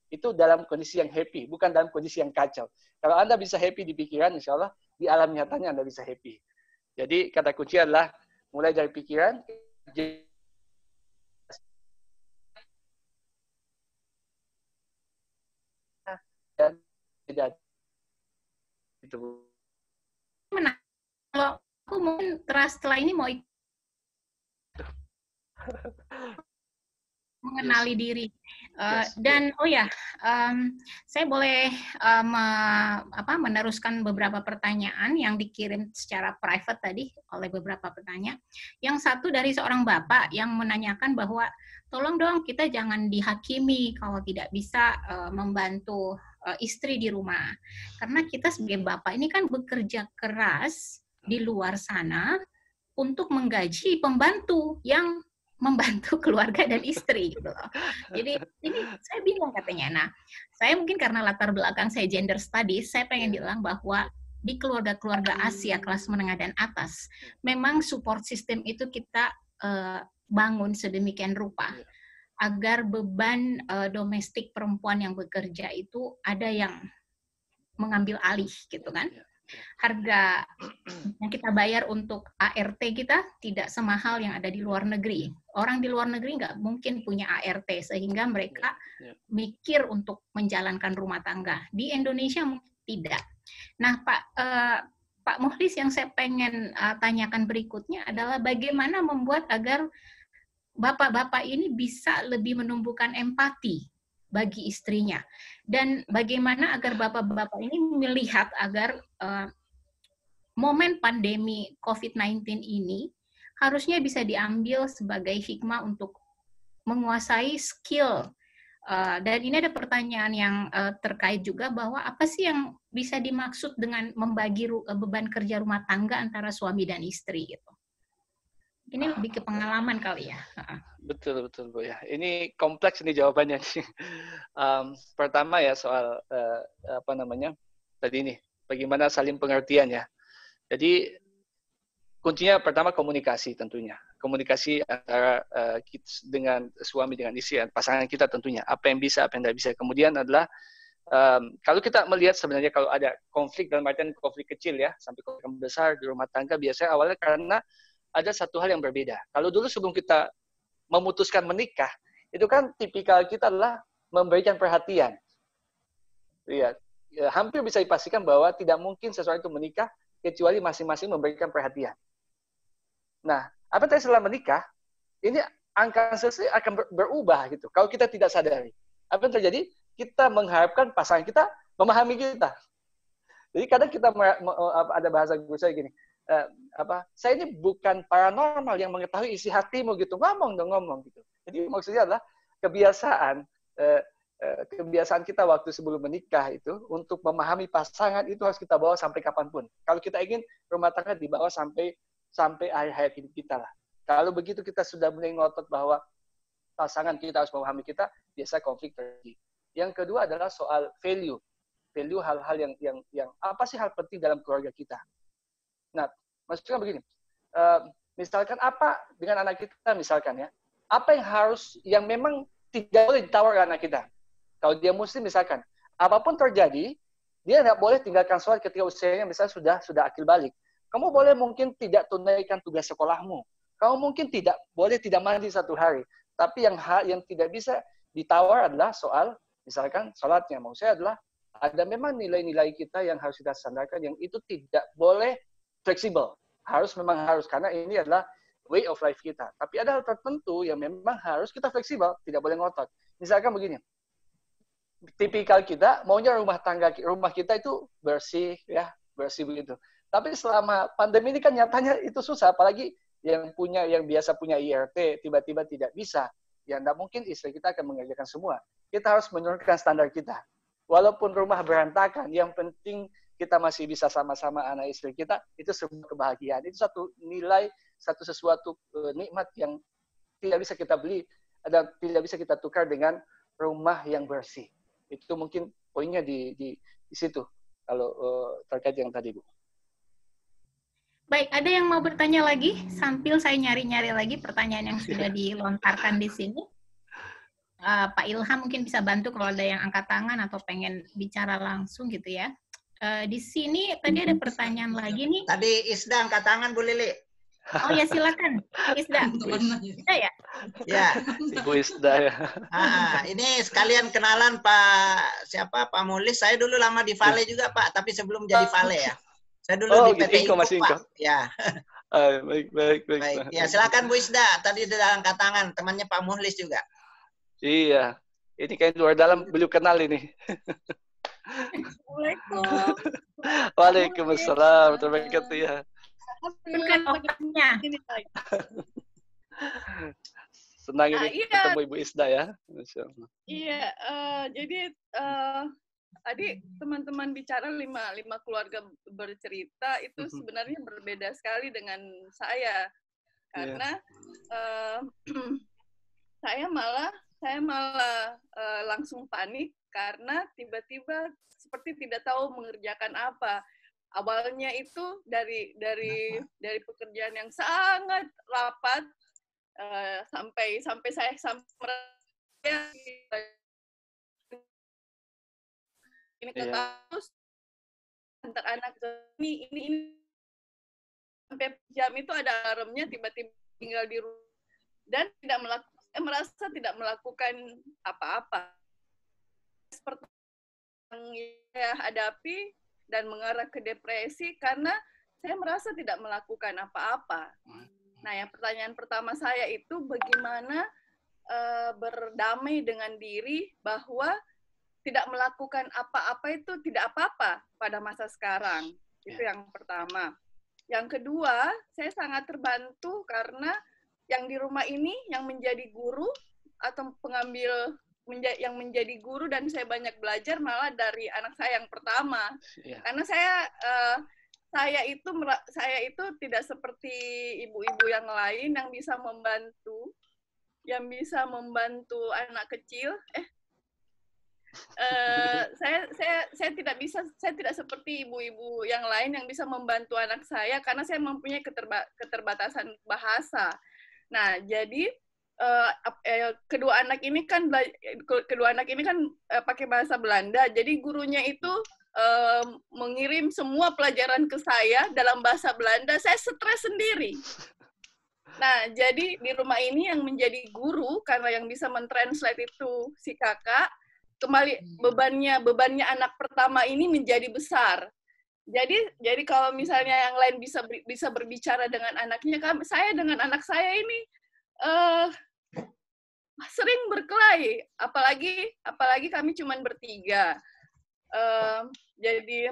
itu dalam kondisi yang happy, bukan dalam kondisi yang kacau. Kalau Anda bisa happy di pikiran, insya Allah di alam nyatanya Anda bisa happy. Jadi kata kunci adalah mulai dari pikiran, dan tidak itu. Kalau aku mungkin setelah ini mau mengenali diri. Dan saya boleh meneruskan beberapa pertanyaan yang dikirim secara private tadi oleh beberapa petanya. Yang satu dari seorang bapak yang menanyakan bahwa tolong dong kita jangan dihakimi kalau tidak bisa membantu istri di rumah. Karena kita sebagai bapak ini kan bekerja keras di luar sana untuk menggaji pembantu yang membantu keluarga dan istri gitu loh. Jadi ini saya bingung katanya. Nah, saya mungkin karena latar belakang saya gender studies, saya pengen bilang bahwa di keluarga-keluarga Asia kelas menengah dan atas, memang support system itu kita bangun sedemikian rupa agar beban domestik perempuan yang bekerja itu ada yang mengambil alih gitu kan. Harga yang kita bayar untuk ART kita tidak semahal yang ada di luar negeri. Orang di luar negeri nggak mungkin punya ART, sehingga mereka mikir untuk menjalankan rumah tangga. Di Indonesia mungkin tidak. Nah, Pak Mukhlis, yang saya pengen tanyakan berikutnya adalah bagaimana membuat agar bapak-bapak ini bisa lebih menumbuhkan empati bagi istrinya, dan bagaimana agar bapak-bapak ini melihat agar momen pandemi COVID-19 ini harusnya bisa diambil sebagai hikmah untuk menguasai skill. Dan ini ada pertanyaan yang terkait juga bahwa apa sih yang bisa dimaksud dengan membagi beban kerja rumah tangga antara suami dan istri gitu. Ini lebih ke pengalaman kali ya. Betul Bu ya. Ini kompleks ini jawabannya. Pertama ya soal tadi ini bagaimana saling pengertian ya. Jadi kuncinya pertama komunikasi tentunya. Komunikasi antara kita dengan suami dengan istri, pasangan kita tentunya. Apa yang bisa, apa yang tidak bisa. Kemudian adalah kalau kita melihat sebenarnya kalau ada konflik dalam artian konflik kecil ya sampai konflik besar di rumah tangga, biasanya awalnya karena ada satu hal yang berbeda. Kalau dulu sebelum kita memutuskan menikah, itu kan tipikal kita adalah memberikan perhatian. Ya, hampir bisa dipastikan bahwa tidak mungkin seseorang itu menikah kecuali masing-masing memberikan perhatian. Nah, apa yang setelah menikah, ini angka sesuai akan berubah gitu. Kalau kita tidak sadari, apa yang terjadi? Kita mengharapkan pasangan kita memahami kita. Jadi kadang kita ada bahasa guru saya gini. Saya ini bukan paranormal yang mengetahui isi hatimu gitu, ngomong gitu. Jadi maksudnya adalah kebiasaan kita waktu sebelum menikah itu untuk memahami pasangan itu harus kita bawa sampai kapanpun. Kalau kita ingin rumah tangga dibawa sampai akhir hayat hidup kita lah. Kalau begitu kita sudah mulai ngotot bahwa pasangan kita harus memahami kita, biasa konflik terjadi. Yang kedua adalah soal value hal-hal yang apa sih hal penting dalam keluarga kita. Nah, maksudnya begini, misalkan apa dengan anak kita misalkan ya, apa yang memang tidak boleh ditawar ke anak kita. Kalau dia muslim misalkan, apapun terjadi, dia tidak boleh tinggalkan sholat ketika usianya misalnya sudah akil balik. Kamu boleh mungkin tidak tunaikan tugas sekolahmu. Kamu mungkin boleh tidak mandi satu hari. Tapi yang tidak bisa ditawar adalah soal misalkan sholatnya. Maksud saya adalah ada memang nilai-nilai kita yang harus kita sandarkan yang itu tidak boleh fleksibel, memang harus karena ini adalah way of life kita. Tapi ada hal tertentu yang memang harus kita fleksibel, tidak boleh ngotot. Misalkan begini, tipikal kita maunya rumah kita itu bersih begitu. Tapi selama pandemi ini kan nyatanya itu susah, apalagi yang biasa punya IRT tiba-tiba tidak bisa. Ya tidak mungkin istri kita akan mengerjakan semua. Kita harus menurunkan standar kita. walaupun rumah berantakan, yang penting kita masih bisa sama-sama anak istri kita, itu sebuah kebahagiaan. Itu satu nilai, sesuatu nikmat yang tidak bisa kita beli, dan tidak bisa kita tukar dengan rumah yang bersih. Itu mungkin poinnya di situ, kalau terkait yang tadi, Bu. Baik, ada yang mau bertanya lagi? Sambil saya nyari-nyari lagi pertanyaan yang sudah dilontarkan di sini. Pak Ilham mungkin bisa bantu kalau ada yang angkat tangan atau pengen bicara langsung gitu ya. Di sini tadi ada pertanyaan lagi nih. Tadi Isda angkat tangan, Bu Lili. Oh ya, silakan. Isda. Isda ya? Ya. Ibu Isda ya. Ini sekalian kenalan Pak Muhlis. Saya dulu lama di Vale juga, Pak, tapi sebelum jadi Vale ya. Saya dulu di PT Iko, Pak. Ya. Baik. Ya, silakan Bu Isda. Tadi sudah angkat tangan, temannya Pak Muhlis juga. Iya, ini kayak luar dalam belum kenal ini. Assalamualaikum. Waalaikumsalam. Terima kasih ya. Bukan otaknya. Senang ini ketemu Ibu Isda ya. Masya Allah. Iya, jadi tadi teman-teman bicara lima keluarga bercerita itu sebenarnya berbeda sekali dengan saya, karena saya malah langsung panik karena tiba-tiba seperti tidak tahu mengerjakan apa. Awalnya itu dari pekerjaan yang sangat rapat sampai saya ini ke kampus antar anak ini sampai jam itu ada alarmnya, tiba-tiba tinggal di rumah dan merasa tidak melakukan apa-apa. Seperti yang saya hadapi dan mengarah ke depresi karena saya merasa tidak melakukan apa-apa. Nah, yang pertanyaan pertama saya itu bagaimana berdamai dengan diri bahwa tidak melakukan apa-apa itu tidak apa-apa pada masa sekarang. Itu yang pertama. Yang kedua, saya sangat terbantu karena yang di rumah ini yang menjadi guru atau pengambil yang menjadi guru dan saya banyak belajar malah dari anak saya yang pertama. Karena saya itu tidak seperti ibu-ibu yang lain yang bisa membantu anak kecil. Saya tidak seperti ibu-ibu yang lain yang bisa membantu anak saya karena saya mempunyai keterbatasan bahasa. Nah, jadi kedua anak ini kan pakai bahasa Belanda. Jadi gurunya itu mengirim semua pelajaran ke saya dalam bahasa Belanda. Saya stres sendiri. Nah, jadi di rumah ini yang menjadi guru karena yang bisa mentranslate itu si kakak, kembali bebannya anak pertama ini menjadi besar. Jadi kalau misalnya yang lain bisa berbicara dengan anaknya, saya dengan anak saya ini sering berkelahi, apalagi kami cuma bertiga. Jadi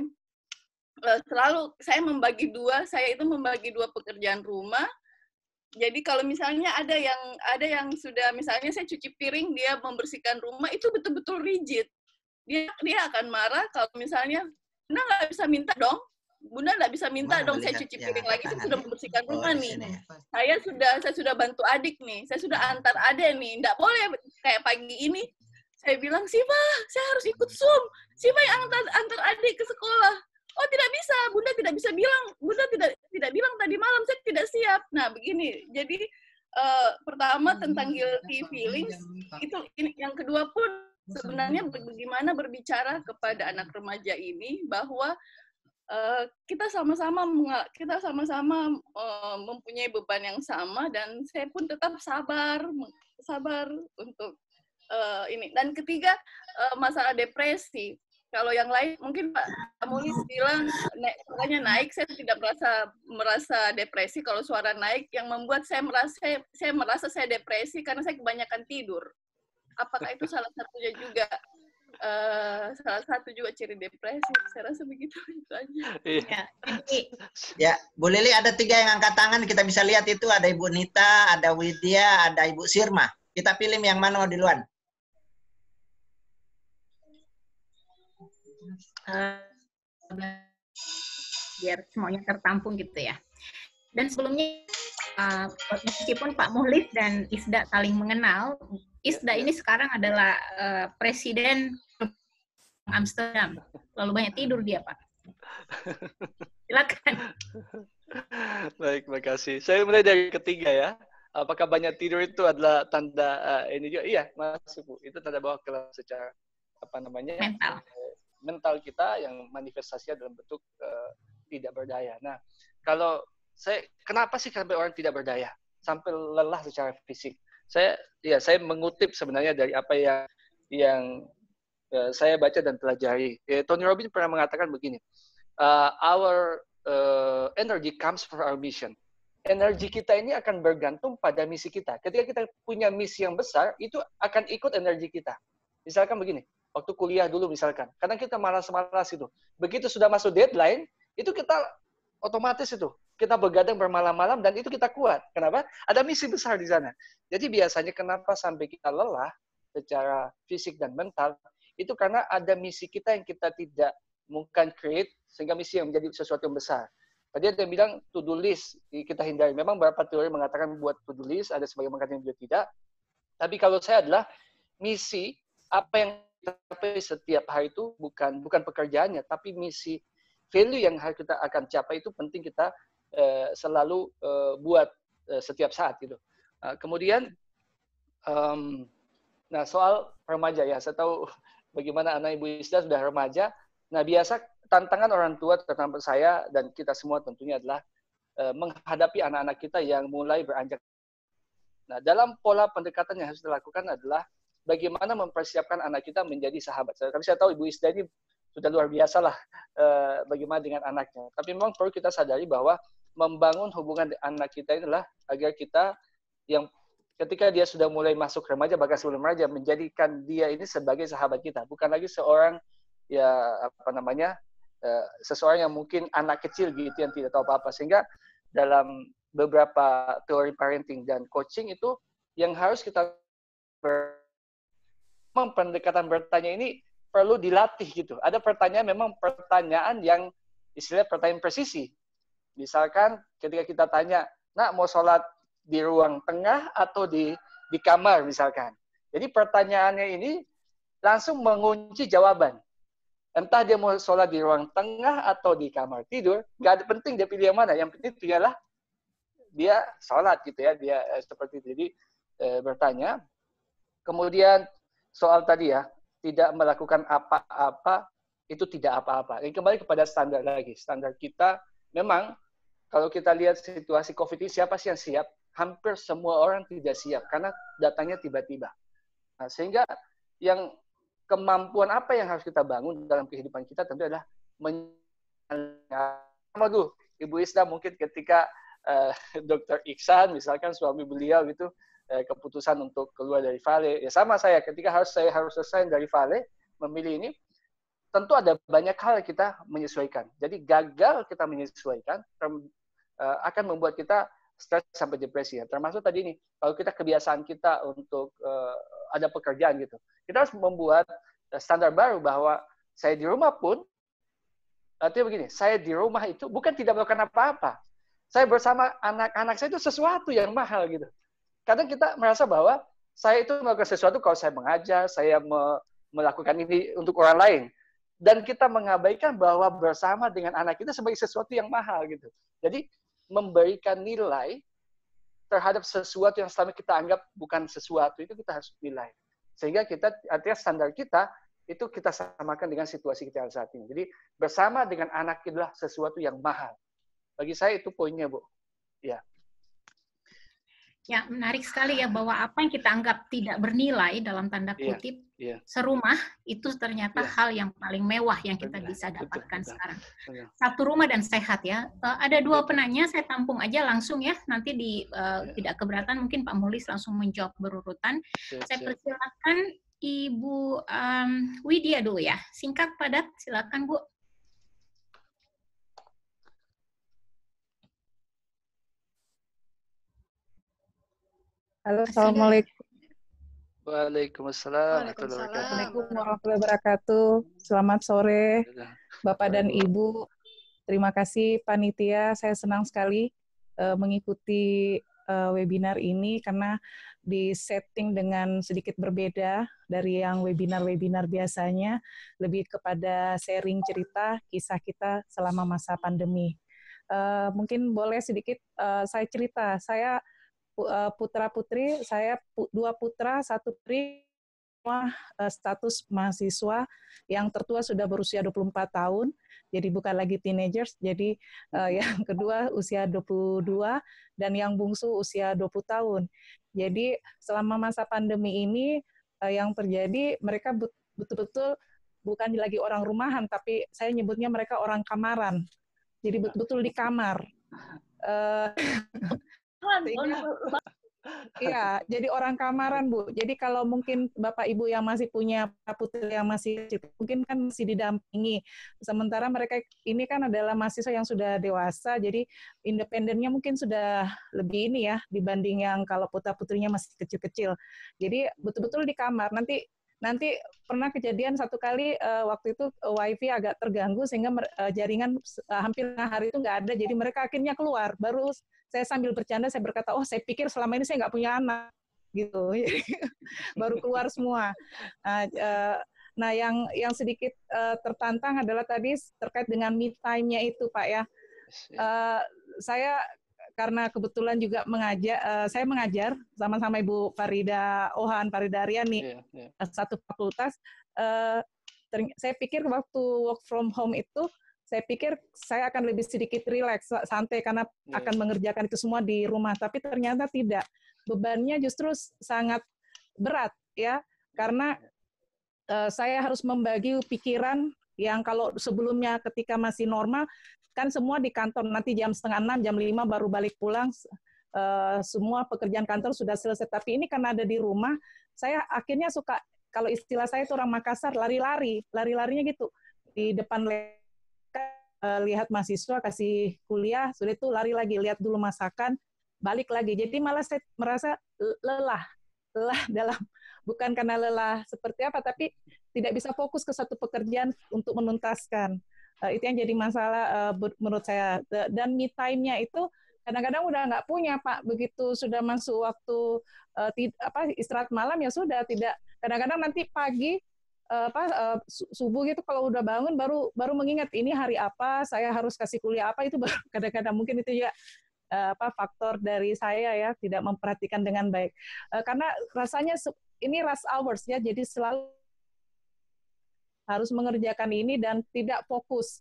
selalu saya membagi dua pekerjaan rumah. Jadi kalau misalnya ada yang sudah misalnya saya cuci piring, dia membersihkan rumah, itu betul-betul rigid. Dia akan marah kalau misalnya Bunda nggak bisa minta dong. Bunda nggak bisa minta dong saya cuci piring lagi, saya sudah membersihkan rumah nih. Saya sudah bantu adik nih, saya sudah antar adek nih. Nggak boleh kayak pagi ini saya bilang, Siva, saya harus ikut Zoom. Siva yang antar adik ke sekolah. Oh, tidak bisa, Bunda tidak bisa bilang. Bunda tidak bilang tadi malam, saya tidak siap. Nah, begini. Jadi pertama tentang guilty feelings, itu yang kedua pun sebenarnya bagaimana berbicara kepada anak remaja ini bahwa kita sama-sama mempunyai beban yang sama dan saya pun tetap sabar untuk ini. Dan ketiga, masalah depresi. Kalau yang lain mungkin Pak Mulis bilang suaranya naik, saya tidak merasa depresi kalau suara naik. Yang membuat saya merasa saya depresi karena saya kebanyakan tidur. Apakah itu salah satunya juga ciri depresi? Saya rasa begitu itu aja. Ya, Bu Lili ada 3 yang angkat tangan, kita bisa lihat itu ada Ibu Nita, ada Widya, ada Ibu Sirma. Kita pilih yang mana duluan? biar semuanya tertampung gitu ya. Dan sebelumnya meskipun Pak Muhlis dan Isda saling mengenal, Isda ini sekarang adalah presiden Amsterdam. Lalu banyak tidur dia, Pak. Silakan. Baik, makasih. Saya mulai dari ketiga ya. Apakah banyak tidur itu adalah tanda ini juga? Iya, masuk Bu. Itu tanda bahwa secara apa namanya mental kita yang manifestasinya dalam bentuk tidak berdaya. Nah, kalau kenapa sih sampai orang tidak berdaya, sampai lelah secara fisik? Saya mengutip sebenarnya dari apa yang saya baca dan pelajari. Tony Robbins pernah mengatakan begini, our energy comes from our mission. Energi kita ini akan bergantung pada misi kita. Ketika kita punya misi yang besar, itu akan ikut energi kita. Misalkan begini, waktu kuliah dulu misalkan, kadang kita malas-malas itu. Begitu sudah masuk deadline, itu kita otomatis itu kita begadang bermalam-malam dan itu kita kuat. Kenapa? Ada misi besar di sana. Jadi biasanya kenapa sampai kita lelah secara fisik dan mental, itu karena ada misi kita yang kita tidak mungkin create, sehingga misi yang menjadi sesuatu yang besar. Tadi ada yang bilang to-do list, kita hindari. Memang beberapa teori mengatakan buat to-do list, ada sebagian mengatakan juga tidak. Tapi kalau saya adalah misi, apa yang kita capai setiap hari itu bukan pekerjaannya, tapi misi, value yang harus kita akan capai itu penting kita selalu buat setiap saat gitu. Kemudian, nah soal remaja ya, saya tahu bagaimana anak Ibu Isda sudah remaja. Nah biasa tantangan orang tua, terutama saya dan kita semua tentunya adalah menghadapi anak-anak kita yang mulai beranjak. Nah dalam pola pendekatan yang harus dilakukan adalah bagaimana mempersiapkan anak kita menjadi sahabat. Tapi saya tahu Ibu Isda ini sudah luar biasa lah bagaimana dengan anaknya. Tapi memang perlu kita sadari bahwa membangun hubungan anak kita adalah agar kita yang ketika dia sudah mulai masuk remaja, bahkan sebelum remaja, menjadikan dia ini sebagai sahabat kita. Bukan lagi seorang seseorang yang mungkin anak kecil gitu yang tidak tahu apa-apa. Sehingga dalam beberapa teori parenting dan coaching itu yang harus kita pendekatan bertanya ini perlu dilatih gitu. Ada pertanyaan memang pertanyaan yang istilahnya pertanyaan presisi. Misalkan ketika kita tanya, nak mau sholat di ruang tengah atau di kamar misalkan. Jadi pertanyaannya ini langsung mengunci jawaban. Entah dia mau sholat di ruang tengah atau di kamar tidur, nggak ada penting dia pilih yang mana. Yang penting tinggallah dia sholat gitu ya. Dia seperti itu. Jadi bertanya. Kemudian soal tadi ya, tidak melakukan apa-apa itu tidak apa-apa. Ini kembali kepada standar lagi. Standar kita memang kalau kita lihat situasi COVID ini siapa sih yang siap? Hampir semua orang tidak siap karena datangnya tiba-tiba. Nah, sehingga yang kemampuan apa yang harus kita bangun dalam kehidupan kita tentu adalah Ibu Isda mungkin ketika Dr. Iksan misalkan suami beliau gitu keputusan untuk keluar dari Vale, ya sama saya ketika saya harus resign dari Vale memilih ini, tentu ada banyak hal yang kita menyesuaikan. Jadi gagal kita menyesuaikan akan membuat kita stres sampai depresi ya. Termasuk tadi ini, kalau kita kebiasaan kita untuk ada pekerjaan gitu, kita harus membuat standar baru bahwa saya di rumah pun, artinya begini, saya di rumah itu bukan tidak melakukan apa-apa. Saya bersama anak-anak saya itu sesuatu yang mahal gitu. Kadang kita merasa bahwa saya itu melakukan sesuatu kalau saya mengajar, saya melakukan ini untuk orang lain. Dan kita mengabaikan bahwa bersama dengan anak kita sebagai sesuatu yang mahal gitu. Jadi memberikan nilai terhadap sesuatu yang selama kita anggap bukan sesuatu itu kita harus nilai. Sehingga kita artinya standar kita itu kita samakan dengan situasi kita saat ini. Jadi bersama dengan anak adalah sesuatu yang mahal. Bagi saya itu poinnya, Bu. Ya. Ya, menarik sekali ya bahwa apa yang kita anggap tidak bernilai dalam tanda kutip serumah itu ternyata hal yang paling mewah yang kita bisa dapatkan sekarang. Satu rumah dan sehat ya. Ada dua penanya, saya tampung aja langsung ya. Nanti tidak keberatan mungkin Pak Muhlis langsung menjawab berurutan. Saya persilakan Ibu Widya dulu ya. Singkat padat, silakan Bu. Halo, Assalamualaikum. Waalaikumsalam warahmatullahi wabarakatuh. Assalamualaikum warahmatullahi wabarakatuh. Selamat sore, Bapak dan Ibu. Terima kasih panitia. Saya senang sekali mengikuti webinar ini karena di setting dengan sedikit berbeda dari yang webinar-webinar biasanya, lebih kepada sharing cerita, kisah kita selama masa pandemi. Mungkin boleh sedikit saya cerita. Saya putra-putri, saya 2 putra, 1 putri, semua status mahasiswa. Yang tertua sudah berusia 24 tahun, jadi bukan lagi teenagers. Jadi yang kedua usia 22, dan yang bungsu usia 20 tahun. Jadi selama masa pandemi ini yang terjadi, mereka betul-betul bukan lagi orang rumahan, tapi saya nyebutnya mereka orang kamaran. Jadi betul-betul di kamar. Iya, jadi orang kamaran, Bu. Jadi kalau mungkin Bapak Ibu yang masih punya putri yang masih kecil, mungkin kan masih didampingi. Sementara mereka ini kan adalah mahasiswa yang sudah dewasa, jadi independennya mungkin sudah lebih ini ya dibanding yang kalau putra-putrinya masih kecil-kecil. Jadi betul-betul di kamar. Nanti pernah kejadian satu kali waktu itu wifi agak terganggu sehingga jaringan hampir hari itu nggak ada, jadi mereka akhirnya keluar. Baru saya sambil bercanda saya berkata, oh saya pikir selama ini saya nggak punya anak gitu. Baru keluar semua. Nah yang sedikit tertantang adalah tadi terkait dengan me time-nya itu Pak ya. Saya karena kebetulan juga saya mengajar sama-sama Ibu Farida Ohan, Farida Aryani, satu fakultas. Saya pikir waktu work from home itu, saya pikir saya akan lebih sedikit rileks, santai karena akan mengerjakan itu semua di rumah. Tapi ternyata tidak. Bebannya justru sangat berat ya, karena saya harus membagi pikiran yang kalau sebelumnya ketika masih normal, kan semua di kantor, nanti jam 5:30, jam 5 baru balik pulang, semua pekerjaan kantor sudah selesai. Tapi ini karena ada di rumah, saya akhirnya suka, kalau istilah saya itu orang Makassar, lari-larinya gitu. Di depan lihat mahasiswa kasih kuliah, sudah itu lari lagi, lihat dulu masakan, balik lagi. Jadi malah saya merasa lelah dalam, bukan karena lelah seperti apa, tapi tidak bisa fokus ke satu pekerjaan untuk menuntaskan. Itu yang jadi masalah menurut saya. Dan me time-nya itu kadang-kadang udah nggak punya Pak, begitu sudah masuk waktu istirahat malam ya sudah tidak. Kadang-kadang nanti pagi subuh gitu kalau udah bangun baru mengingat ini hari apa, saya harus kasih kuliah apa, itu baru kadang-kadang mungkin itu ya faktor dari saya ya tidak memperhatikan dengan baik. Karena rasanya ini rush hours ya, jadi selalu harus mengerjakan ini dan tidak fokus,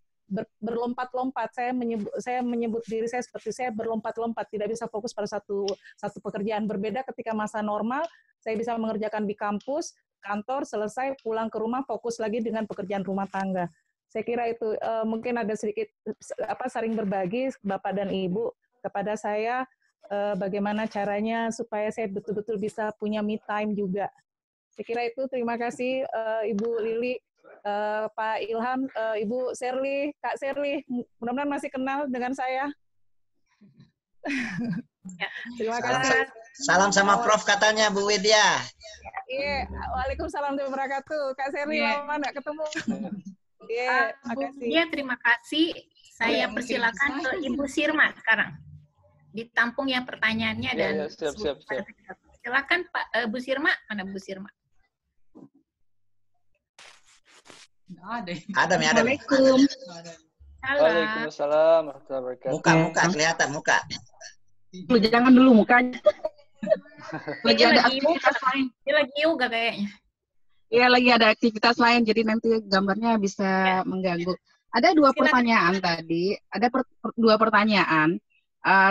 berlompat-lompat. Saya menyebut diri saya seperti saya berlompat-lompat, tidak bisa fokus pada satu pekerjaan. Berbeda ketika masa normal, saya bisa mengerjakan di kampus, kantor, selesai, pulang ke rumah, fokus lagi dengan pekerjaan rumah tangga. Saya kira itu mungkin ada sedikit saling berbagi Bapak dan Ibu kepada saya bagaimana caranya supaya saya betul-betul bisa punya me time juga. Saya kira itu. Terima kasih Ibu Lili, Pak Ilham, Ibu Sherly, Kak Sherly, mudah-mudahan masih kenal dengan saya. Terima kasih. Salam sama Prof katanya Bu Widya. Iya, waalaikumsalam warahmatullahi wabarakatuh. Kak Sherly, lama nggak ketemu. Iya, makasih. Iya, terima kasih. Saya persilakan ke Ibu Sirma sekarang. Ditampung ya pertanyaannya dan siap. silakan Pak Bu Sirma. Mana Bu Sirma? Ada. Assalamualaikum. Waalaikumsalam warahmatullahi wabarakatuh. Muka kelihatan muka. Jangan dulu mukanya. Lagi ada aktivitas lain. Dia lagi yoga kayaknya. Iya, lagi ada aktivitas lain, jadi nanti gambarnya bisa mengganggu. Ada 2 pertanyaan tadi. Ada 2 pertanyaan.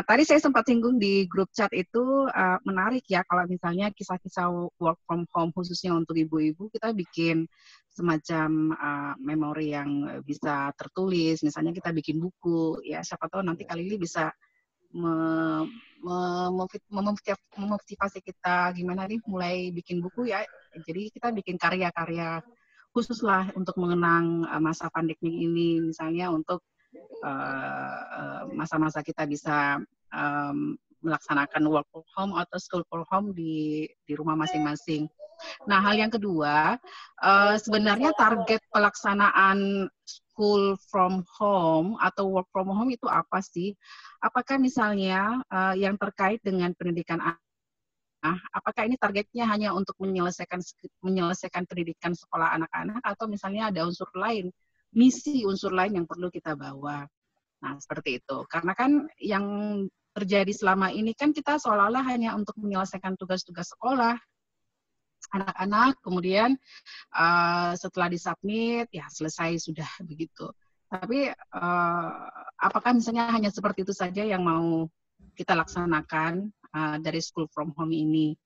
Tadi saya sempat singgung di grup chat itu menarik ya kalau misalnya kisah-kisah work from home khususnya untuk ibu-ibu, kita bikin semacam memori yang bisa tertulis, misalnya kita bikin buku ya, siapa tahu nanti Kak Lili bisa memotivasi kita gimana nih mulai bikin buku ya. Jadi kita bikin karya-karya khusus lah untuk mengenang masa pandemi ini, misalnya untuk masa-masa kita bisa melaksanakan work from home atau school from home di rumah masing-masing. Nah, hal yang kedua, sebenarnya target pelaksanaan school from home atau work from home itu apa sih? Apakah misalnya yang terkait dengan pendidikan anak, apakah ini targetnya hanya untuk menyelesaikan pendidikan sekolah anak-anak atau misalnya ada unsur lain, misi unsur lain yang perlu kita bawa? Nah, seperti itu. Karena kan yang terjadi selama ini kan kita seolah-olah hanya untuk menyelesaikan tugas-tugas sekolah anak-anak, kemudian setelah disubmit ya selesai sudah begitu. Tapi apakah misalnya hanya seperti itu saja yang mau kita laksanakan dari school from home ini?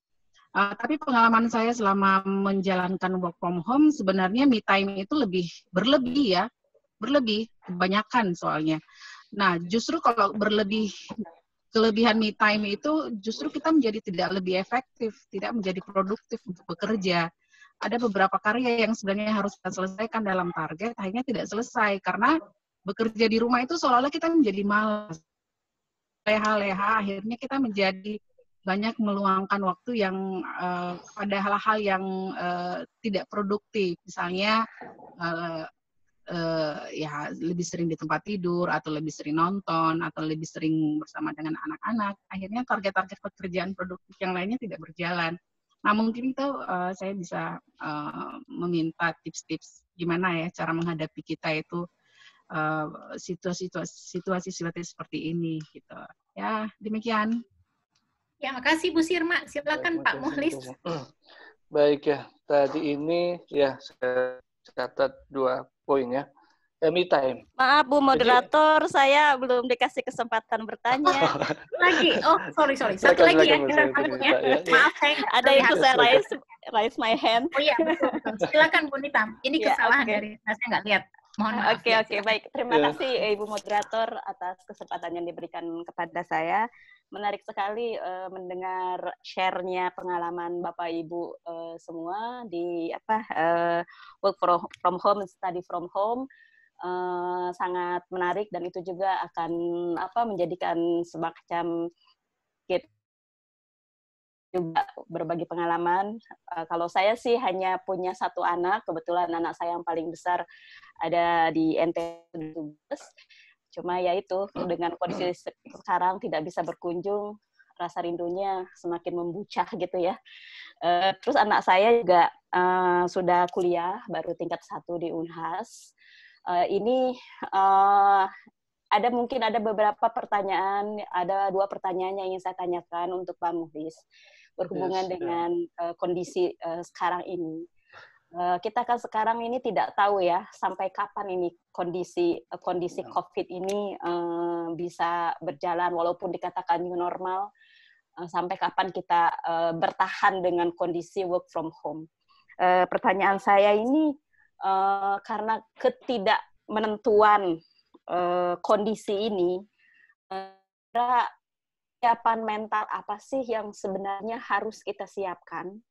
Tapi pengalaman saya selama menjalankan work from home sebenarnya me time itu berlebih, kebanyakan soalnya. Nah, justru kalau kelebihan me time itu justru kita menjadi tidak lebih efektif, tidak menjadi produktif untuk bekerja. Ada beberapa karya yang sebenarnya harus kita selesaikan dalam target, akhirnya tidak selesai karena bekerja di rumah itu seolah-olah kita menjadi malas. Leha-leha, akhirnya kita menjadi banyak meluangkan waktu yang pada hal-hal yang tidak produktif. Misalnya ya lebih sering di tempat tidur atau lebih sering nonton atau lebih sering bersama dengan anak-anak, akhirnya target-target pekerjaan produktif yang lainnya tidak berjalan. Nah, mungkin itu saya bisa meminta tips-tips gimana ya cara menghadapi kita itu situasi seperti ini gitu. Ya, demikian. Ya, makasih Bu Sirma. Silakan Pak Muhlis. Baik ya, tadi ini ya saya catat 2 poin ya. Me time. Maaf Bu Moderator, saya belum dikasih kesempatan bertanya. Lagi, oh sorry. Satu lagi ya. Maaf, saya ada itu saya raise my hand. Oh iya, betul. Silakan Bu Nita. Ini kesalahan dari saya nggak lihat. Mohon maaf. Oke, baik. Terima kasih Ibu Moderator atas kesempatan yang diberikan kepada saya. Menarik sekali mendengar share-nya pengalaman Bapak Ibu semua di work from home, study from home. Sangat menarik dan itu juga akan menjadikan semacam kita juga berbagi pengalaman. Kalau saya sih hanya punya 1 anak, kebetulan anak saya yang paling besar ada di NTT. Cuma ya itu, dengan kondisi sekarang tidak bisa berkunjung, rasa rindunya semakin membucah gitu ya. Terus anak saya juga sudah kuliah, baru tingkat 1 di Unhas. Ini mungkin ada beberapa pertanyaan, ada 2 pertanyaan yang ingin saya tanyakan untuk Pak Muhlis berhubungan dengan kondisi sekarang ini. Kita kan sekarang ini tidak tahu ya sampai kapan ini kondisi COVID ini bisa berjalan walaupun dikatakan new normal, sampai kapan kita bertahan dengan kondisi work from home. Pertanyaan saya ini karena ketidakmenentuan kondisi ini, persiapan mental apa sih yang sebenarnya harus kita siapkan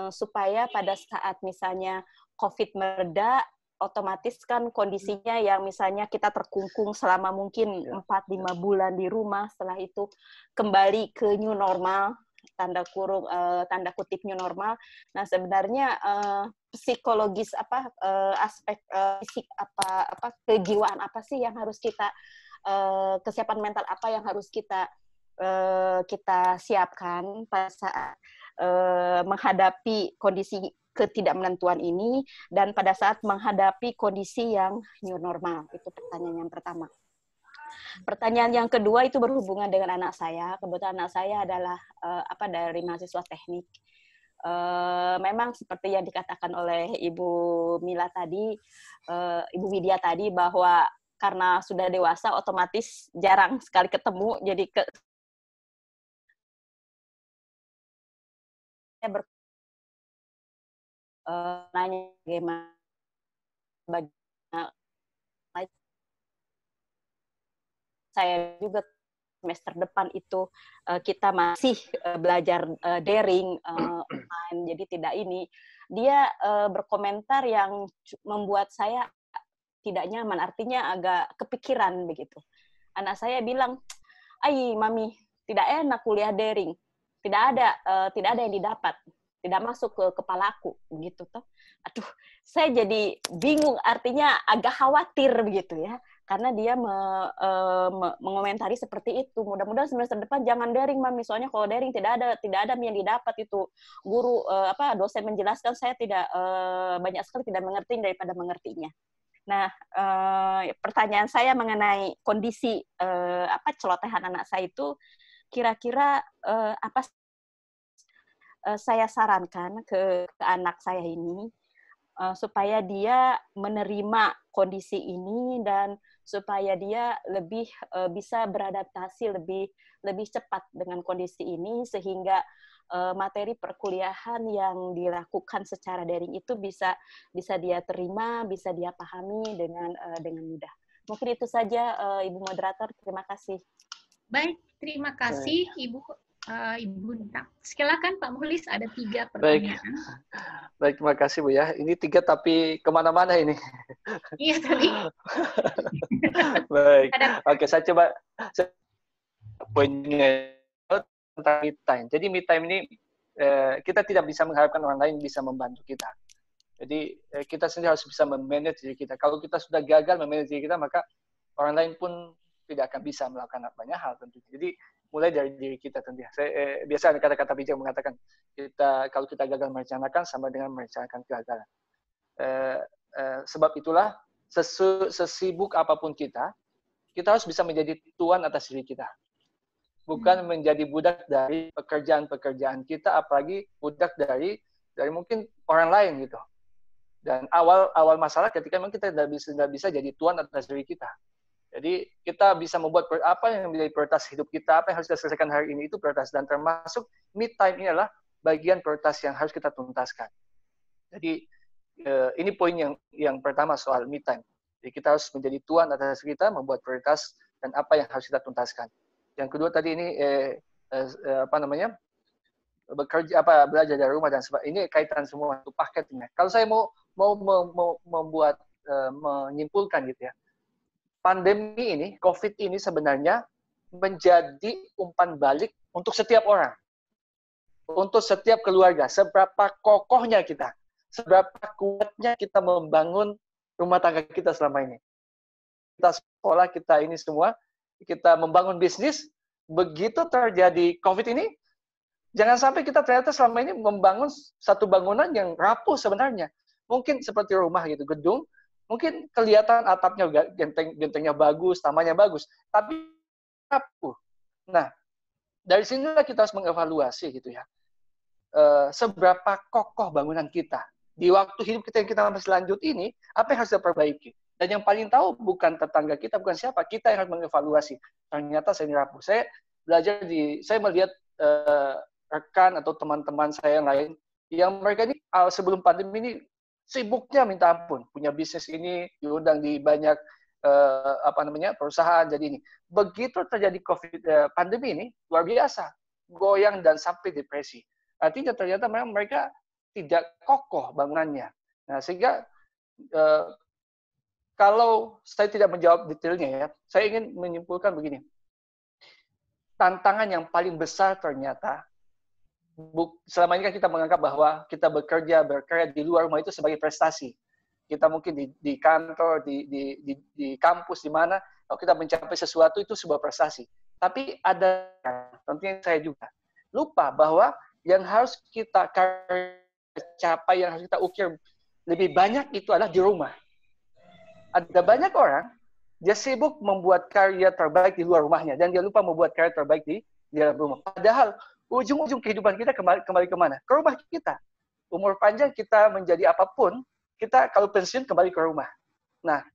supaya pada saat misalnya COVID mereda, otomatis kan kondisinya yang misalnya kita terkungkung selama mungkin 4-5 bulan di rumah, setelah itu kembali ke new normal, tanda kutip new normal. Nah, sebenarnya psikologis aspek fisik kejiwaan apa sih yang harus kita kesiapan mental apa yang harus kita siapkan pada saat menghadapi kondisi ketidakmenentuan ini dan pada saat menghadapi kondisi yang new normal. Itu pertanyaan yang pertama. Pertanyaan yang kedua itu berhubungan dengan anak saya. Kebetulan anak saya adalah dari mahasiswa teknik. Memang seperti yang dikatakan oleh Ibu Mila tadi, Ibu Widya tadi, bahwa karena sudah dewasa otomatis jarang sekali ketemu, jadi nanya bagaimana saya juga semester depan itu kita masih belajar daring online, jadi tidak ini. Dia berkomentar yang membuat saya tidak nyaman, artinya agak kepikiran begitu. Anak saya bilang, "Ai, Mami, tidak enak kuliah daring. Tidak ada yang didapat." tidak masuk ke kepalaku begitu toh. Aduh, saya jadi bingung, artinya agak khawatir begitu ya, karena dia mengomentari seperti itu. Mudah-mudahan semester depan jangan daring, Mami, soalnya kalau daring tidak ada yang didapat itu. Guru dosen menjelaskan, saya tidak banyak sekali tidak mengerti daripada mengertinya. Nah, pertanyaan saya mengenai kondisi celotehan anak saya itu, kira-kira apa saya sarankan ke anak saya ini supaya dia menerima kondisi ini dan supaya dia lebih bisa beradaptasi lebih cepat dengan kondisi ini, sehingga materi perkuliahan yang dilakukan secara daring itu bisa dia terima, bisa dia pahami dengan mudah. Mungkin itu saja, Ibu Moderator. Terima kasih. Baik, terima kasih Ibu Nita. Silakan Pak Muhlis, ada 3 pertanyaan. Baik, terima kasih Bu ya. Ini 3 tapi kemana-mana ini. Iya tapi. Baik, oke, saya coba poinnya tentang me time. Jadi me time ini kita tidak bisa mengharapkan orang lain bisa membantu kita. Jadi kita sendiri harus bisa memanage diri kita. Kalau kita sudah gagal memanage diri kita, maka orang lain pun tidak akan bisa melakukan banyak hal tentunya. Jadi mulai dari diri kita tentunya. Saya biasa ada kata-kata bijak mengatakan kalau kita gagal merencanakan sama dengan merencanakan kegagalan. Sebab itulah sesibuk apapun kita harus bisa menjadi tuan atas diri kita. Bukan menjadi budak dari pekerjaan-pekerjaan kita, apalagi budak dari mungkin orang lain gitu. Dan awal masalah ketika memang kita tidak bisa jadi tuan atas diri kita. Jadi kita bisa membuat apa yang menjadi prioritas hidup kita, apa yang harus kita selesaikan hari ini itu prioritas, dan termasuk me time ini adalah bagian prioritas yang harus kita tuntaskan. Jadi ini poin yang pertama soal me time. Jadi kita harus menjadi tuan atas kita, membuat prioritas dan apa yang harus kita tuntaskan. Yang kedua tadi ini belajar dari rumah dan sebagainya. Ini kaitan semua itu paketnya. Kalau saya mau membuat menyimpulkan gitu ya. Pandemi ini, COVID ini sebenarnya menjadi umpan balik untuk setiap orang. Untuk setiap keluarga. Seberapa kokohnya kita. Seberapa kuatnya kita membangun rumah tangga kita selama ini. Kita sekolah, kita ini semua, kita membangun bisnis, begitu terjadi COVID ini, jangan sampai kita ternyata selama ini membangun satu bangunan yang rapuh sebenarnya. Mungkin seperti rumah gitu, gedung, mungkin kelihatan atapnya, gentengnya bagus, tamannya bagus, tapi rapuh. Nah, dari sinilah kita harus mengevaluasi gitu ya. Seberapa kokoh bangunan kita. Di waktu hidup kita yang kita masih lanjut ini, apa yang harus kita perbaiki? Dan yang paling tahu bukan tetangga kita, bukan siapa, kita yang harus mengevaluasi. Ternyata saya ini rapuh. Saya belajar saya melihat rekan atau teman-teman saya yang lain, yang mereka ini sebelum pandemi ini sibuknya minta ampun, punya bisnis ini diundang di banyak perusahaan. Jadi ini begitu terjadi pandemi ini luar biasa, goyang dan sampai depresi. Artinya ternyata memang mereka tidak kokoh bangunannya. Nah, sehingga kalau saya tidak menjawab detailnya ya, saya ingin menyimpulkan begini. Tantangan yang paling besar ternyata, selama ini kan kita menganggap bahwa kita berkarya di luar rumah itu sebagai prestasi. Kita mungkin di kantor, di kampus, di mana, kalau kita mencapai sesuatu itu sebuah prestasi. Tapi ada, tentunya saya juga, lupa bahwa yang harus kita capai, yang harus kita ukir lebih banyak itu adalah di rumah. Ada banyak orang, dia sibuk membuat karya terbaik di luar rumahnya, dan dia lupa membuat karya terbaik di dalam rumah. Padahal, ujung-ujung kehidupan kita kembali kemana? Ke rumah kita. Umur panjang kita menjadi apapun, kita kalau pensiun kembali ke rumah. Nah,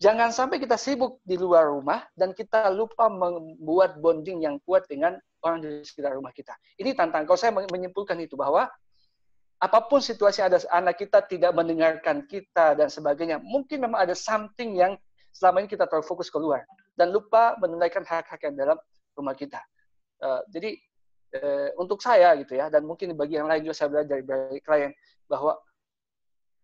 jangan sampai kita sibuk di luar rumah, dan kita lupa membuat bonding yang kuat dengan orang di sekitar rumah kita. Ini tantangan. Kalau saya menyimpulkan itu, bahwa apapun situasi ada anak kita tidak mendengarkan kita dan sebagainya, mungkin memang ada something yang selama ini kita terlalu fokus keluar dan lupa menunaikan hak-hak yang dalam rumah kita. Jadi untuk saya gitu ya, dan mungkin bagi yang lain juga saya belajar dari klien, bahwa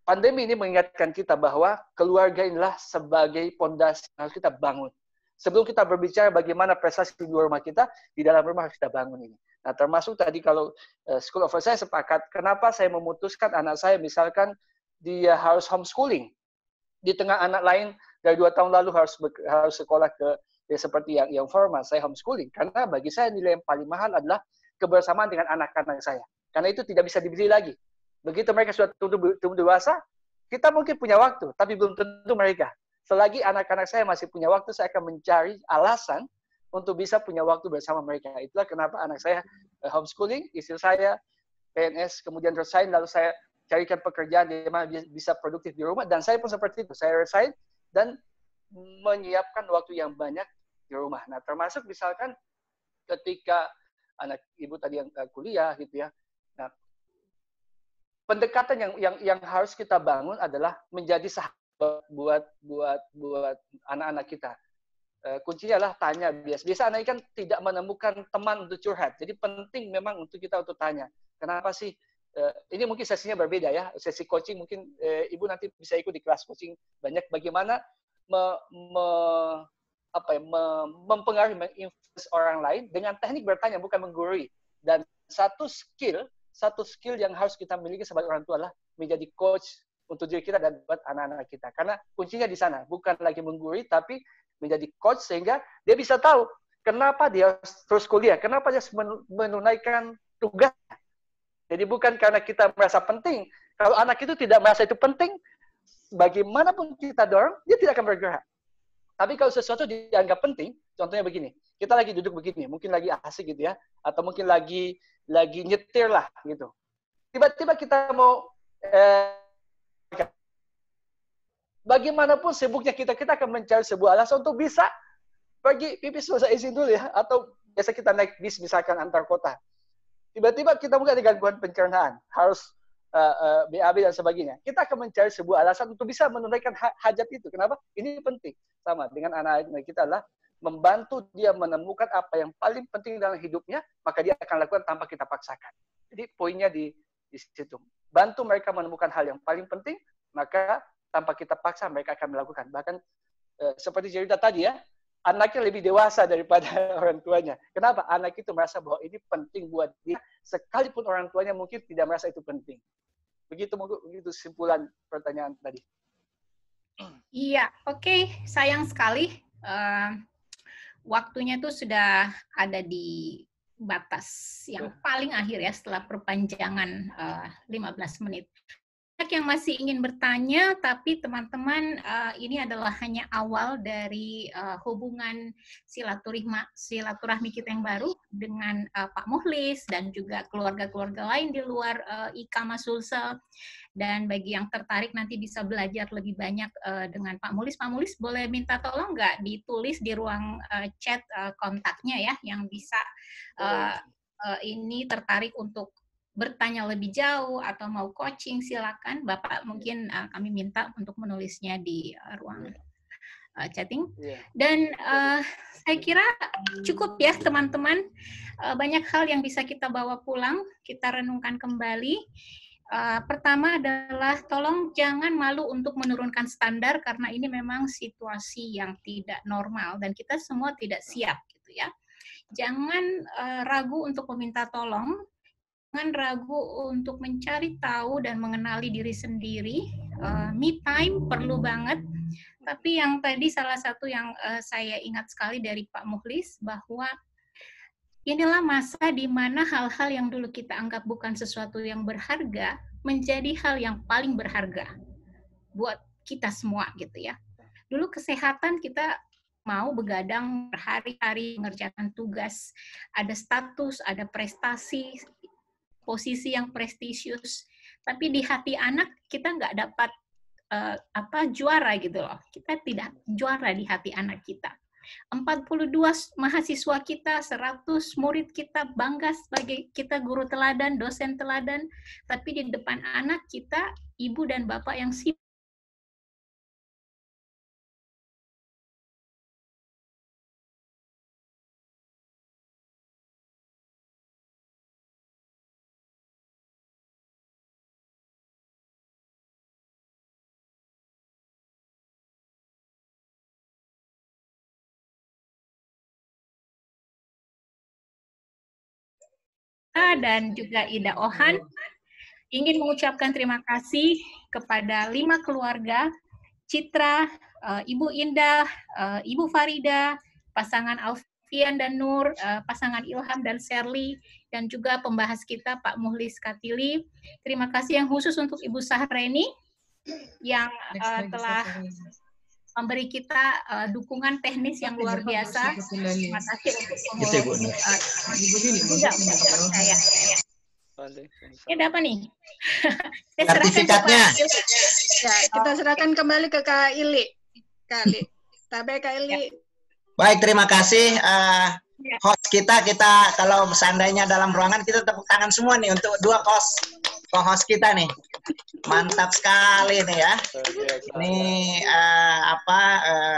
pandemi ini mengingatkan kita bahwa keluarga inilah sebagai pondasi yang harus kita bangun. Sebelum kita berbicara bagaimana prestasi di luar rumah kita, di dalam rumah harus kita bangun ini. Nah, termasuk tadi kalau School of Rock saya sepakat, kenapa saya memutuskan anak saya misalkan dia harus homeschooling di tengah anak lain dari 2 tahun lalu harus sekolah ke ya, seperti yang formal. Saya homeschooling karena bagi saya nilai yang paling mahal adalah kebersamaan dengan anak-anak saya. Karena itu tidak bisa dibeli lagi. Begitu mereka sudah tumbuh dewasa, kita mungkin punya waktu, tapi belum tentu mereka. Selagi anak-anak saya masih punya waktu, saya akan mencari alasan untuk bisa punya waktu bersama mereka. Itulah kenapa anak saya homeschooling, istri saya PNS, kemudian resign, lalu saya carikan pekerjaan di mana bisa produktif di rumah, dan saya pun seperti itu. Saya resign dan menyiapkan waktu yang banyak di rumah. Nah, termasuk misalkan ketika anak ibu tadi yang kuliah gitu ya. Nah, pendekatan yang harus kita bangun adalah menjadi sahabat buat anak-anak kita. Kuncinya adalah tanya. Biasa anak kan tidak menemukan teman untuk curhat. Jadi penting memang untuk kita untuk tanya. Kenapa sih? Ini mungkin sesinya berbeda ya. Sesi coaching mungkin ibu nanti bisa ikut di kelas coaching banyak. Bagaimana mempengaruhi, menginfluence orang lain dengan teknik bertanya, bukan menggurui. Dan satu skill yang harus kita miliki sebagai orang tua adalah menjadi coach untuk diri kita dan buat anak-anak kita. Karena kuncinya di sana, bukan lagi menggurui, tapi menjadi coach sehingga dia bisa tahu kenapa dia terus kuliah, kenapa dia menunaikan tugas. Jadi bukan karena kita merasa penting. Kalau anak itu tidak merasa itu penting, bagaimanapun kita dorong, dia tidak akan bergerak. Tapi kalau sesuatu dianggap penting, contohnya begini, kita lagi duduk begini, mungkin lagi asik gitu ya, atau mungkin lagi nyetir lah gitu. Tiba-tiba kita mau bagaimanapun sibuknya kita akan mencari sebuah alasan untuk bisa pergi pipis, selesai izin dulu ya, atau biasa kita naik bis misalkan antar kota. Tiba-tiba kita mungkin ada gangguan pencernaan, harus BAB dan sebagainya. Kita akan mencari sebuah alasan untuk bisa menunaikan hajat itu. Kenapa? Ini penting. Sama dengan anak-anak kita adalah membantu dia menemukan apa yang paling penting dalam hidupnya, maka dia akan lakukan tanpa kita paksakan. Jadi poinnya di situ. Bantu mereka menemukan hal yang paling penting, maka tanpa kita paksa mereka akan melakukan. Bahkan seperti cerita tadi ya, anaknya lebih dewasa daripada orang tuanya. Kenapa? Anak itu merasa bahwa ini penting buat dia, sekalipun orang tuanya mungkin tidak merasa itu penting. Begitu kesimpulan pertanyaan tadi. Iya, oke. Sayang sekali waktunya tuh sudah ada di batas yang paling akhir ya, setelah perpanjangan 15 menit. Banyak yang masih ingin bertanya, tapi teman-teman ini adalah hanya awal dari hubungan silaturahmi kita yang baru dengan Pak Mukhlis dan juga keluarga-keluarga lain di luar IKMA Sulsel. Dan bagi yang tertarik nanti bisa belajar lebih banyak dengan Pak Mukhlis. Pak Mukhlis boleh minta tolong nggak ditulis di ruang chat kontaknya ya, yang bisa ini tertarik untuk bertanya lebih jauh atau mau coaching, silakan Bapak, mungkin kami minta untuk menulisnya di ruang chatting. Dan saya kira cukup ya teman-teman, banyak hal yang bisa kita bawa pulang, kita renungkan kembali. Pertama adalah tolong jangan malu untuk menurunkan standar, karena ini memang situasi yang tidak normal dan kita semua tidak siap gitu ya. Jangan ragu untuk meminta tolong. Jangan ragu untuk mencari tahu dan mengenali diri sendiri. Me time perlu banget. Tapi yang tadi salah satu yang saya ingat sekali dari Pak Mukhlis, bahwa inilah masa di mana hal-hal yang dulu kita anggap bukan sesuatu yang berharga, menjadi hal yang paling berharga buat kita semua gitu ya. Dulu kesehatan kita mau begadang berhari-hari mengerjakan tugas, ada status, ada prestasi, posisi yang prestisius, tapi di hati anak kita nggak dapat juara gitu loh. Kita tidak juara di hati anak kita. 42 mahasiswa kita, 100 murid kita bangga sebagai kita guru teladan, dosen teladan, tapi di depan anak kita, ibu dan bapak yang sibuk dan juga Ida Ohan ingin mengucapkan terima kasih kepada 5 keluarga, Citra, Ibu Indah, Ibu Farida, pasangan Alfian dan Nur, pasangan Ilham dan Sherly, dan juga pembahas kita Pak Muhlis Katili. Terima kasih yang khusus untuk Ibu Sahreni yang telah memberi kita dukungan teknis yang luar biasa. Terima kasih untuk pengurus juga untuk saya. Ini ada apa nih? Sertifikatnya. Ya, kita serahkan kembali ke Kak Ili. Kali. Tabe Kak Ili. Baik, terima kasih host kita kalau seandainya dalam ruangan kita tepuk tangan semua nih untuk 2 co-host kita nih. Mantap sekali nih ya. Ini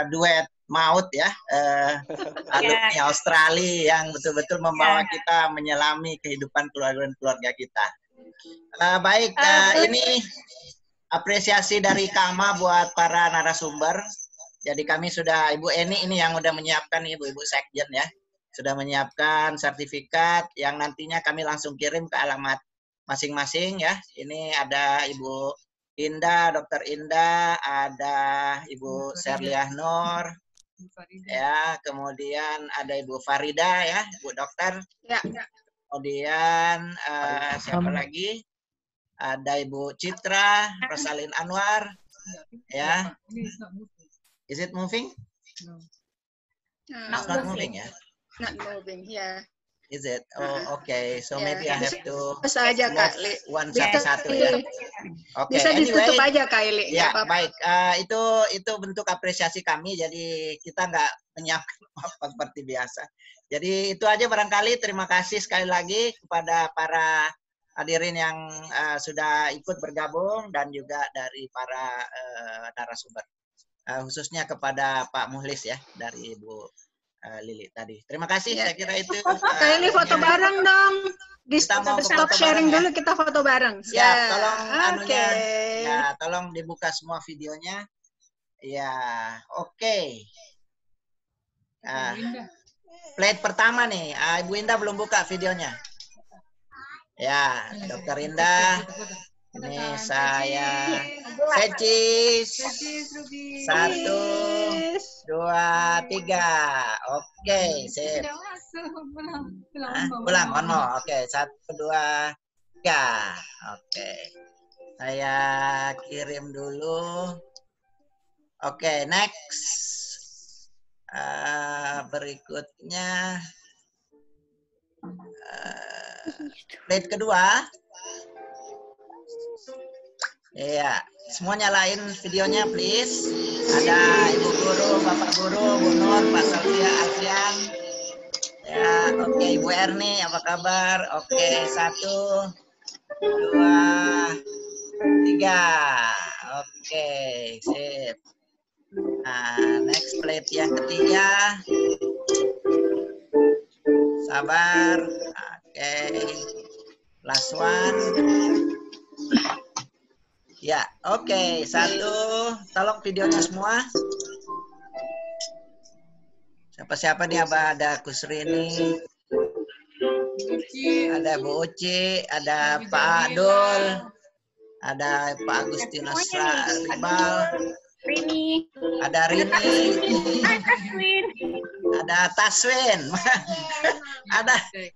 duet maut ya. Alumni Australia yang betul-betul membawa kita menyelami kehidupan keluarga kita. Baik, ini apresiasi dari Kama buat para narasumber. Jadi kami sudah, Ibu Eni ini yang udah menyiapkan, Ibu-Ibu Sekjen ya. Sudah menyiapkan sertifikat yang nantinya kami langsung kirim ke alamat masing-masing ya. Ini ada Ibu Indah, Dr. Indah, ada Ibu Sherliah Nur, ya, kemudian ada Ibu Farida ya, Ibu Dokter. Ya. Kemudian siapa lagi? Ada Ibu Citra, Rosalin Anwar, ya. Is it moving? It's not moving ya. Not moving, ya. Is it? Oh, okay. So maybe I have to saja Kak Li. One satu-satu ya. Oke. Bisa ditutup aja Kak Li. Ya, baik. Itu bentuk apresiasi kami. Jadi kita nggak menyiapkan apa seperti biasa. Jadi itu aja barangkali. Terima kasih sekali lagi kepada para hadirin yang sudah ikut bergabung dan juga dari para narasumber. Khususnya kepada Pak Muhlis ya dari Ibu Lili tadi. Terima kasih, saya kira itu. Kak Ili foto bareng dong. Di stop sharing dulu, kita foto bareng. Ya, tolong anunya, ya, tolong dibuka semua videonya. Ya, oke. Plate pertama nih, Ibu Indah belum buka videonya. Ya, Dokter Indah. Ini saya Secis. 1, 2, 3. Oke, sip. Ulang, one more. Oke, 1, 2, 3. Oke. Saya kirim dulu. Oke, next. Berikutnya. Plate kedua. Iya, semua nyalain videonya please. Ada Ibu Guru, Bapak Guru, Bu Nur, Pak Sofia, Alfian. Ya, oke, Ibu Erni, apa kabar? Oke, 1, 2, 3. Oke, sip. Nah, next plate yang ketiga. Sabar. Oke. Last one. Ya, oke. 1. Tolong videonya semua. Siapa-siapa nih? Ada Kusrini, ada Bu Uci, ada Pak Adul, ada Pak Agustinus Ribal, ada Rini, ada Taswin,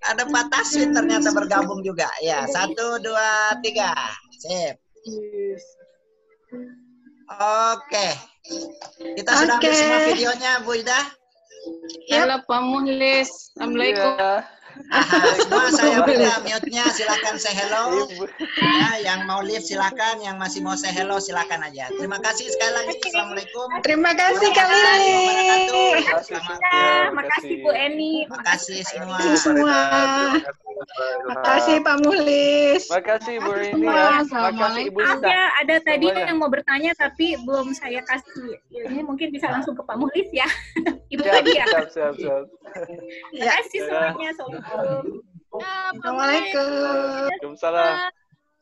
ada Pak Taswin ternyata bergabung juga. Ya, 1, 2, 3. Sip. Oke. Kita sudah ambil semua videonya, Bu Ida. Halo Pak Muhlis. Assalamualaikum. Semua saya buka mute-nya, silakan say hello. Ya, yang mau live silakan, yang masih mau say hello silakan aja. Terima kasih sekali lagi. Assalamualaikum. Terima kasih Kak Lili. Terima kasih Bu Eni. Terima kasih semua. Terima kasih Pak Muhlis. Terima kasih Bu Rini ya. Terima kasih Ibu Indah. Ada tadi yang mau bertanya tapi belum saya kasih. Ini mungkin bisa langsung ke Pak Muhlis ya. Ibu tadi ya. Siap. Terima kasih semuanya. Assalamualaikum. Waalaikumsalam.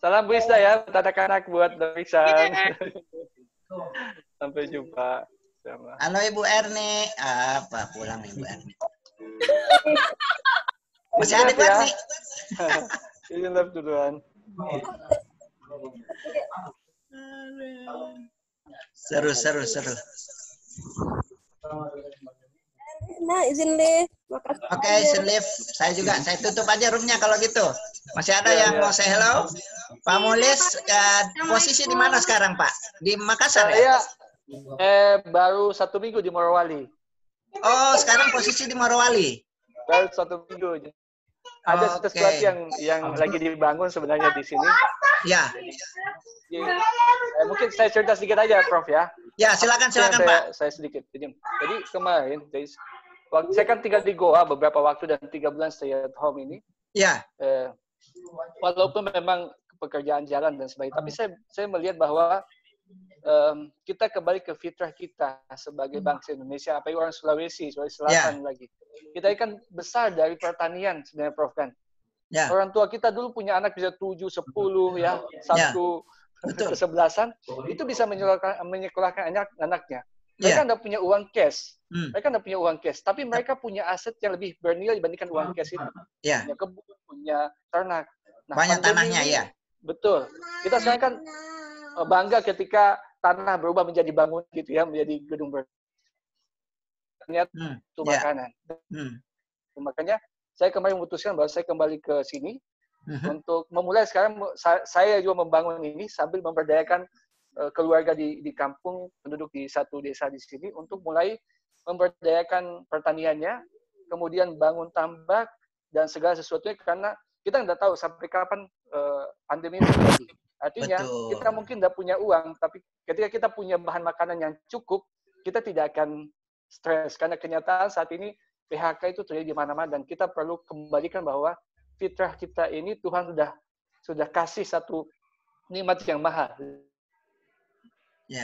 Salam Bu Ista ya, anak-anak buat Dokter. Sampai jumpa. Halo Ibu Erni. Apa pulang Ibu Erni? Masih ada Pak? Izin live duluan. Seru. Nah, izin live. Makasih. Oke, izin live. Saya tutup aja roomnya kalau gitu. Masih ada yang mau say hello? Pak Mulis, posisi di mana sekarang, Pak? Di Makassar ya? Baru 1 minggu di Morowali. Oh, sekarang posisi di Morowali. Baru 1 minggu. Ada sesuatu yang lagi dibangun sebenarnya di sini. Ya. Mungkin saya cerita sedikit aja, Prof ya. Ya, silakan Pak. Saya sedikit. Jadi kemarin, saya kan tinggal di Goa beberapa waktu dan 3 bulan stay at home ini. Ya. Walaupun memang pekerjaan jalan dan sebagainya, tapi saya melihat bahwa kita kembali ke fitrah kita sebagai bangsa Indonesia, apalagi orang Sulawesi Selatan lagi. Kita kan besar dari pertanian sebenarnya, Prof kan. Ya. Orang tua kita dulu punya anak bisa 7, 10 ya, 1 ke-11-an, itu bisa menyekolahkan anaknya. Mereka tidak punya uang cash. Tapi mereka punya aset yang lebih bernilai dibandingkan uang cash itu. Punya kebun, punya ternak. Nah, banyak tanahnya ya. Betul. Kita sekarang kan bangga ketika tanah berubah menjadi bangun gitu ya, menjadi gedung ternyata itu makanan. Makanya saya kemarin memutuskan bahwa saya kembali ke sini untuk memulai sekarang. Saya juga membangun ini sambil memberdayakan keluarga di kampung, penduduk di satu desa di sini untuk mulai memberdayakan pertaniannya, kemudian bangun tambak dan segala sesuatunya, karena kita nggak tahu sampai kapan pandemi ini terjadi. Artinya kita mungkin tidak punya uang, tapi ketika kita punya bahan makanan yang cukup, kita tidak akan stres. Karena kenyataan saat ini PHK itu terjadi di mana-mana, dan kita perlu kembalikan bahwa fitrah kita ini Tuhan sudah kasih satu nikmat yang mahal.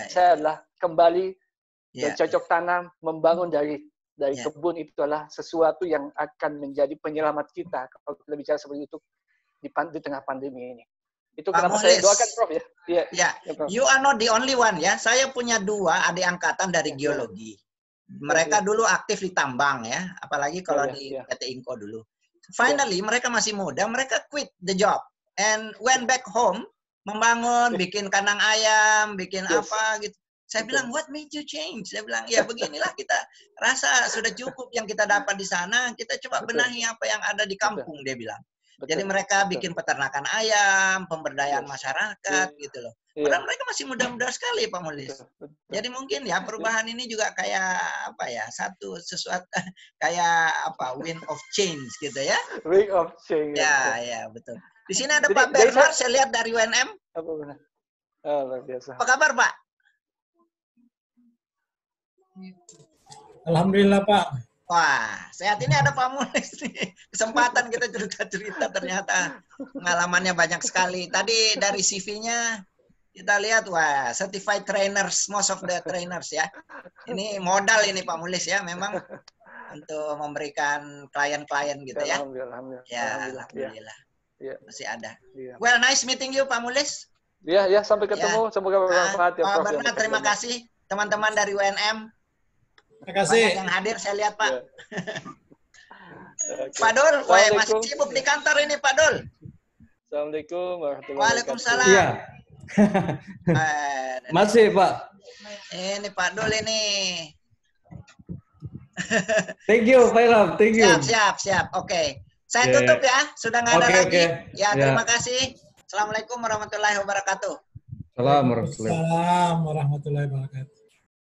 Saya adalah kembali bercocok tanam, membangun dari kebun, itu adalah sesuatu yang akan menjadi penyelamat kita kalau kita bicara seperti itu di tengah pandemi ini. Itu kenapa saya doakan, Prof ya. You are not the only one ya. Saya punya 2 adik angkatan dari geologi. Mereka dulu aktif di tambang ya, apalagi kalau di PT Inco dulu. Finally mereka masih muda, mereka quit the job and went back home, membangun, bikin kandang ayam, bikin apa gitu. Saya bilang, what made you change? Saya bilang, ya beginilah, kita rasa sudah cukup yang kita dapat di sana, kita coba benahi apa yang ada di kampung, dia bilang. Jadi mereka bikin peternakan ayam, pemberdayaan masyarakat gitu loh. Padahal mereka masih muda-muda sekali, Pak Mulis. Jadi mungkin ya perubahan ini juga kayak apa ya, sesuatu kayak apa, wind of change gitu ya. Wind of change. Ya, betul. Di sini ada Pak Bernard, saya lihat dari UNM. Luar biasa. Apa kabar, Pak? Alhamdulillah, Pak. Wah, sehat. Ini ada Pak Mulis nih. Kesempatan kita cerita-cerita, ternyata pengalamannya banyak sekali. Tadi dari CV-nya kita lihat, wah, certified trainers, most of the trainers ya. Ini modal ini Pak Mulis ya, memang untuk memberikan klien-klien gitu ya. Alhamdulillah. Masih ada. Well, nice meeting you Pak Mulis. Ya, sampai ketemu. Semoga bermanfaat ya, Prof. Pak Bernard, terima kasih. Teman-teman dari UNM. Terima kasih. Banyak yang hadir, saya lihat Pak. Pak Dul, masih sibuk di kantor ini Pak Dul. Assalamualaikum warahmatullahi wabarakatuh. Waalaikumsalam. Iya. Masih Pak. Ini Pak Dul ini. Thank you, Pak Ilham. Thank you. Siap. Oke. Saya tutup ya. Sudah nggak ada lagi. Ya, terima kasih. Assalamualaikum warahmatullahi wabarakatuh. Assalamualaikum warahmatullahi wabarakatuh.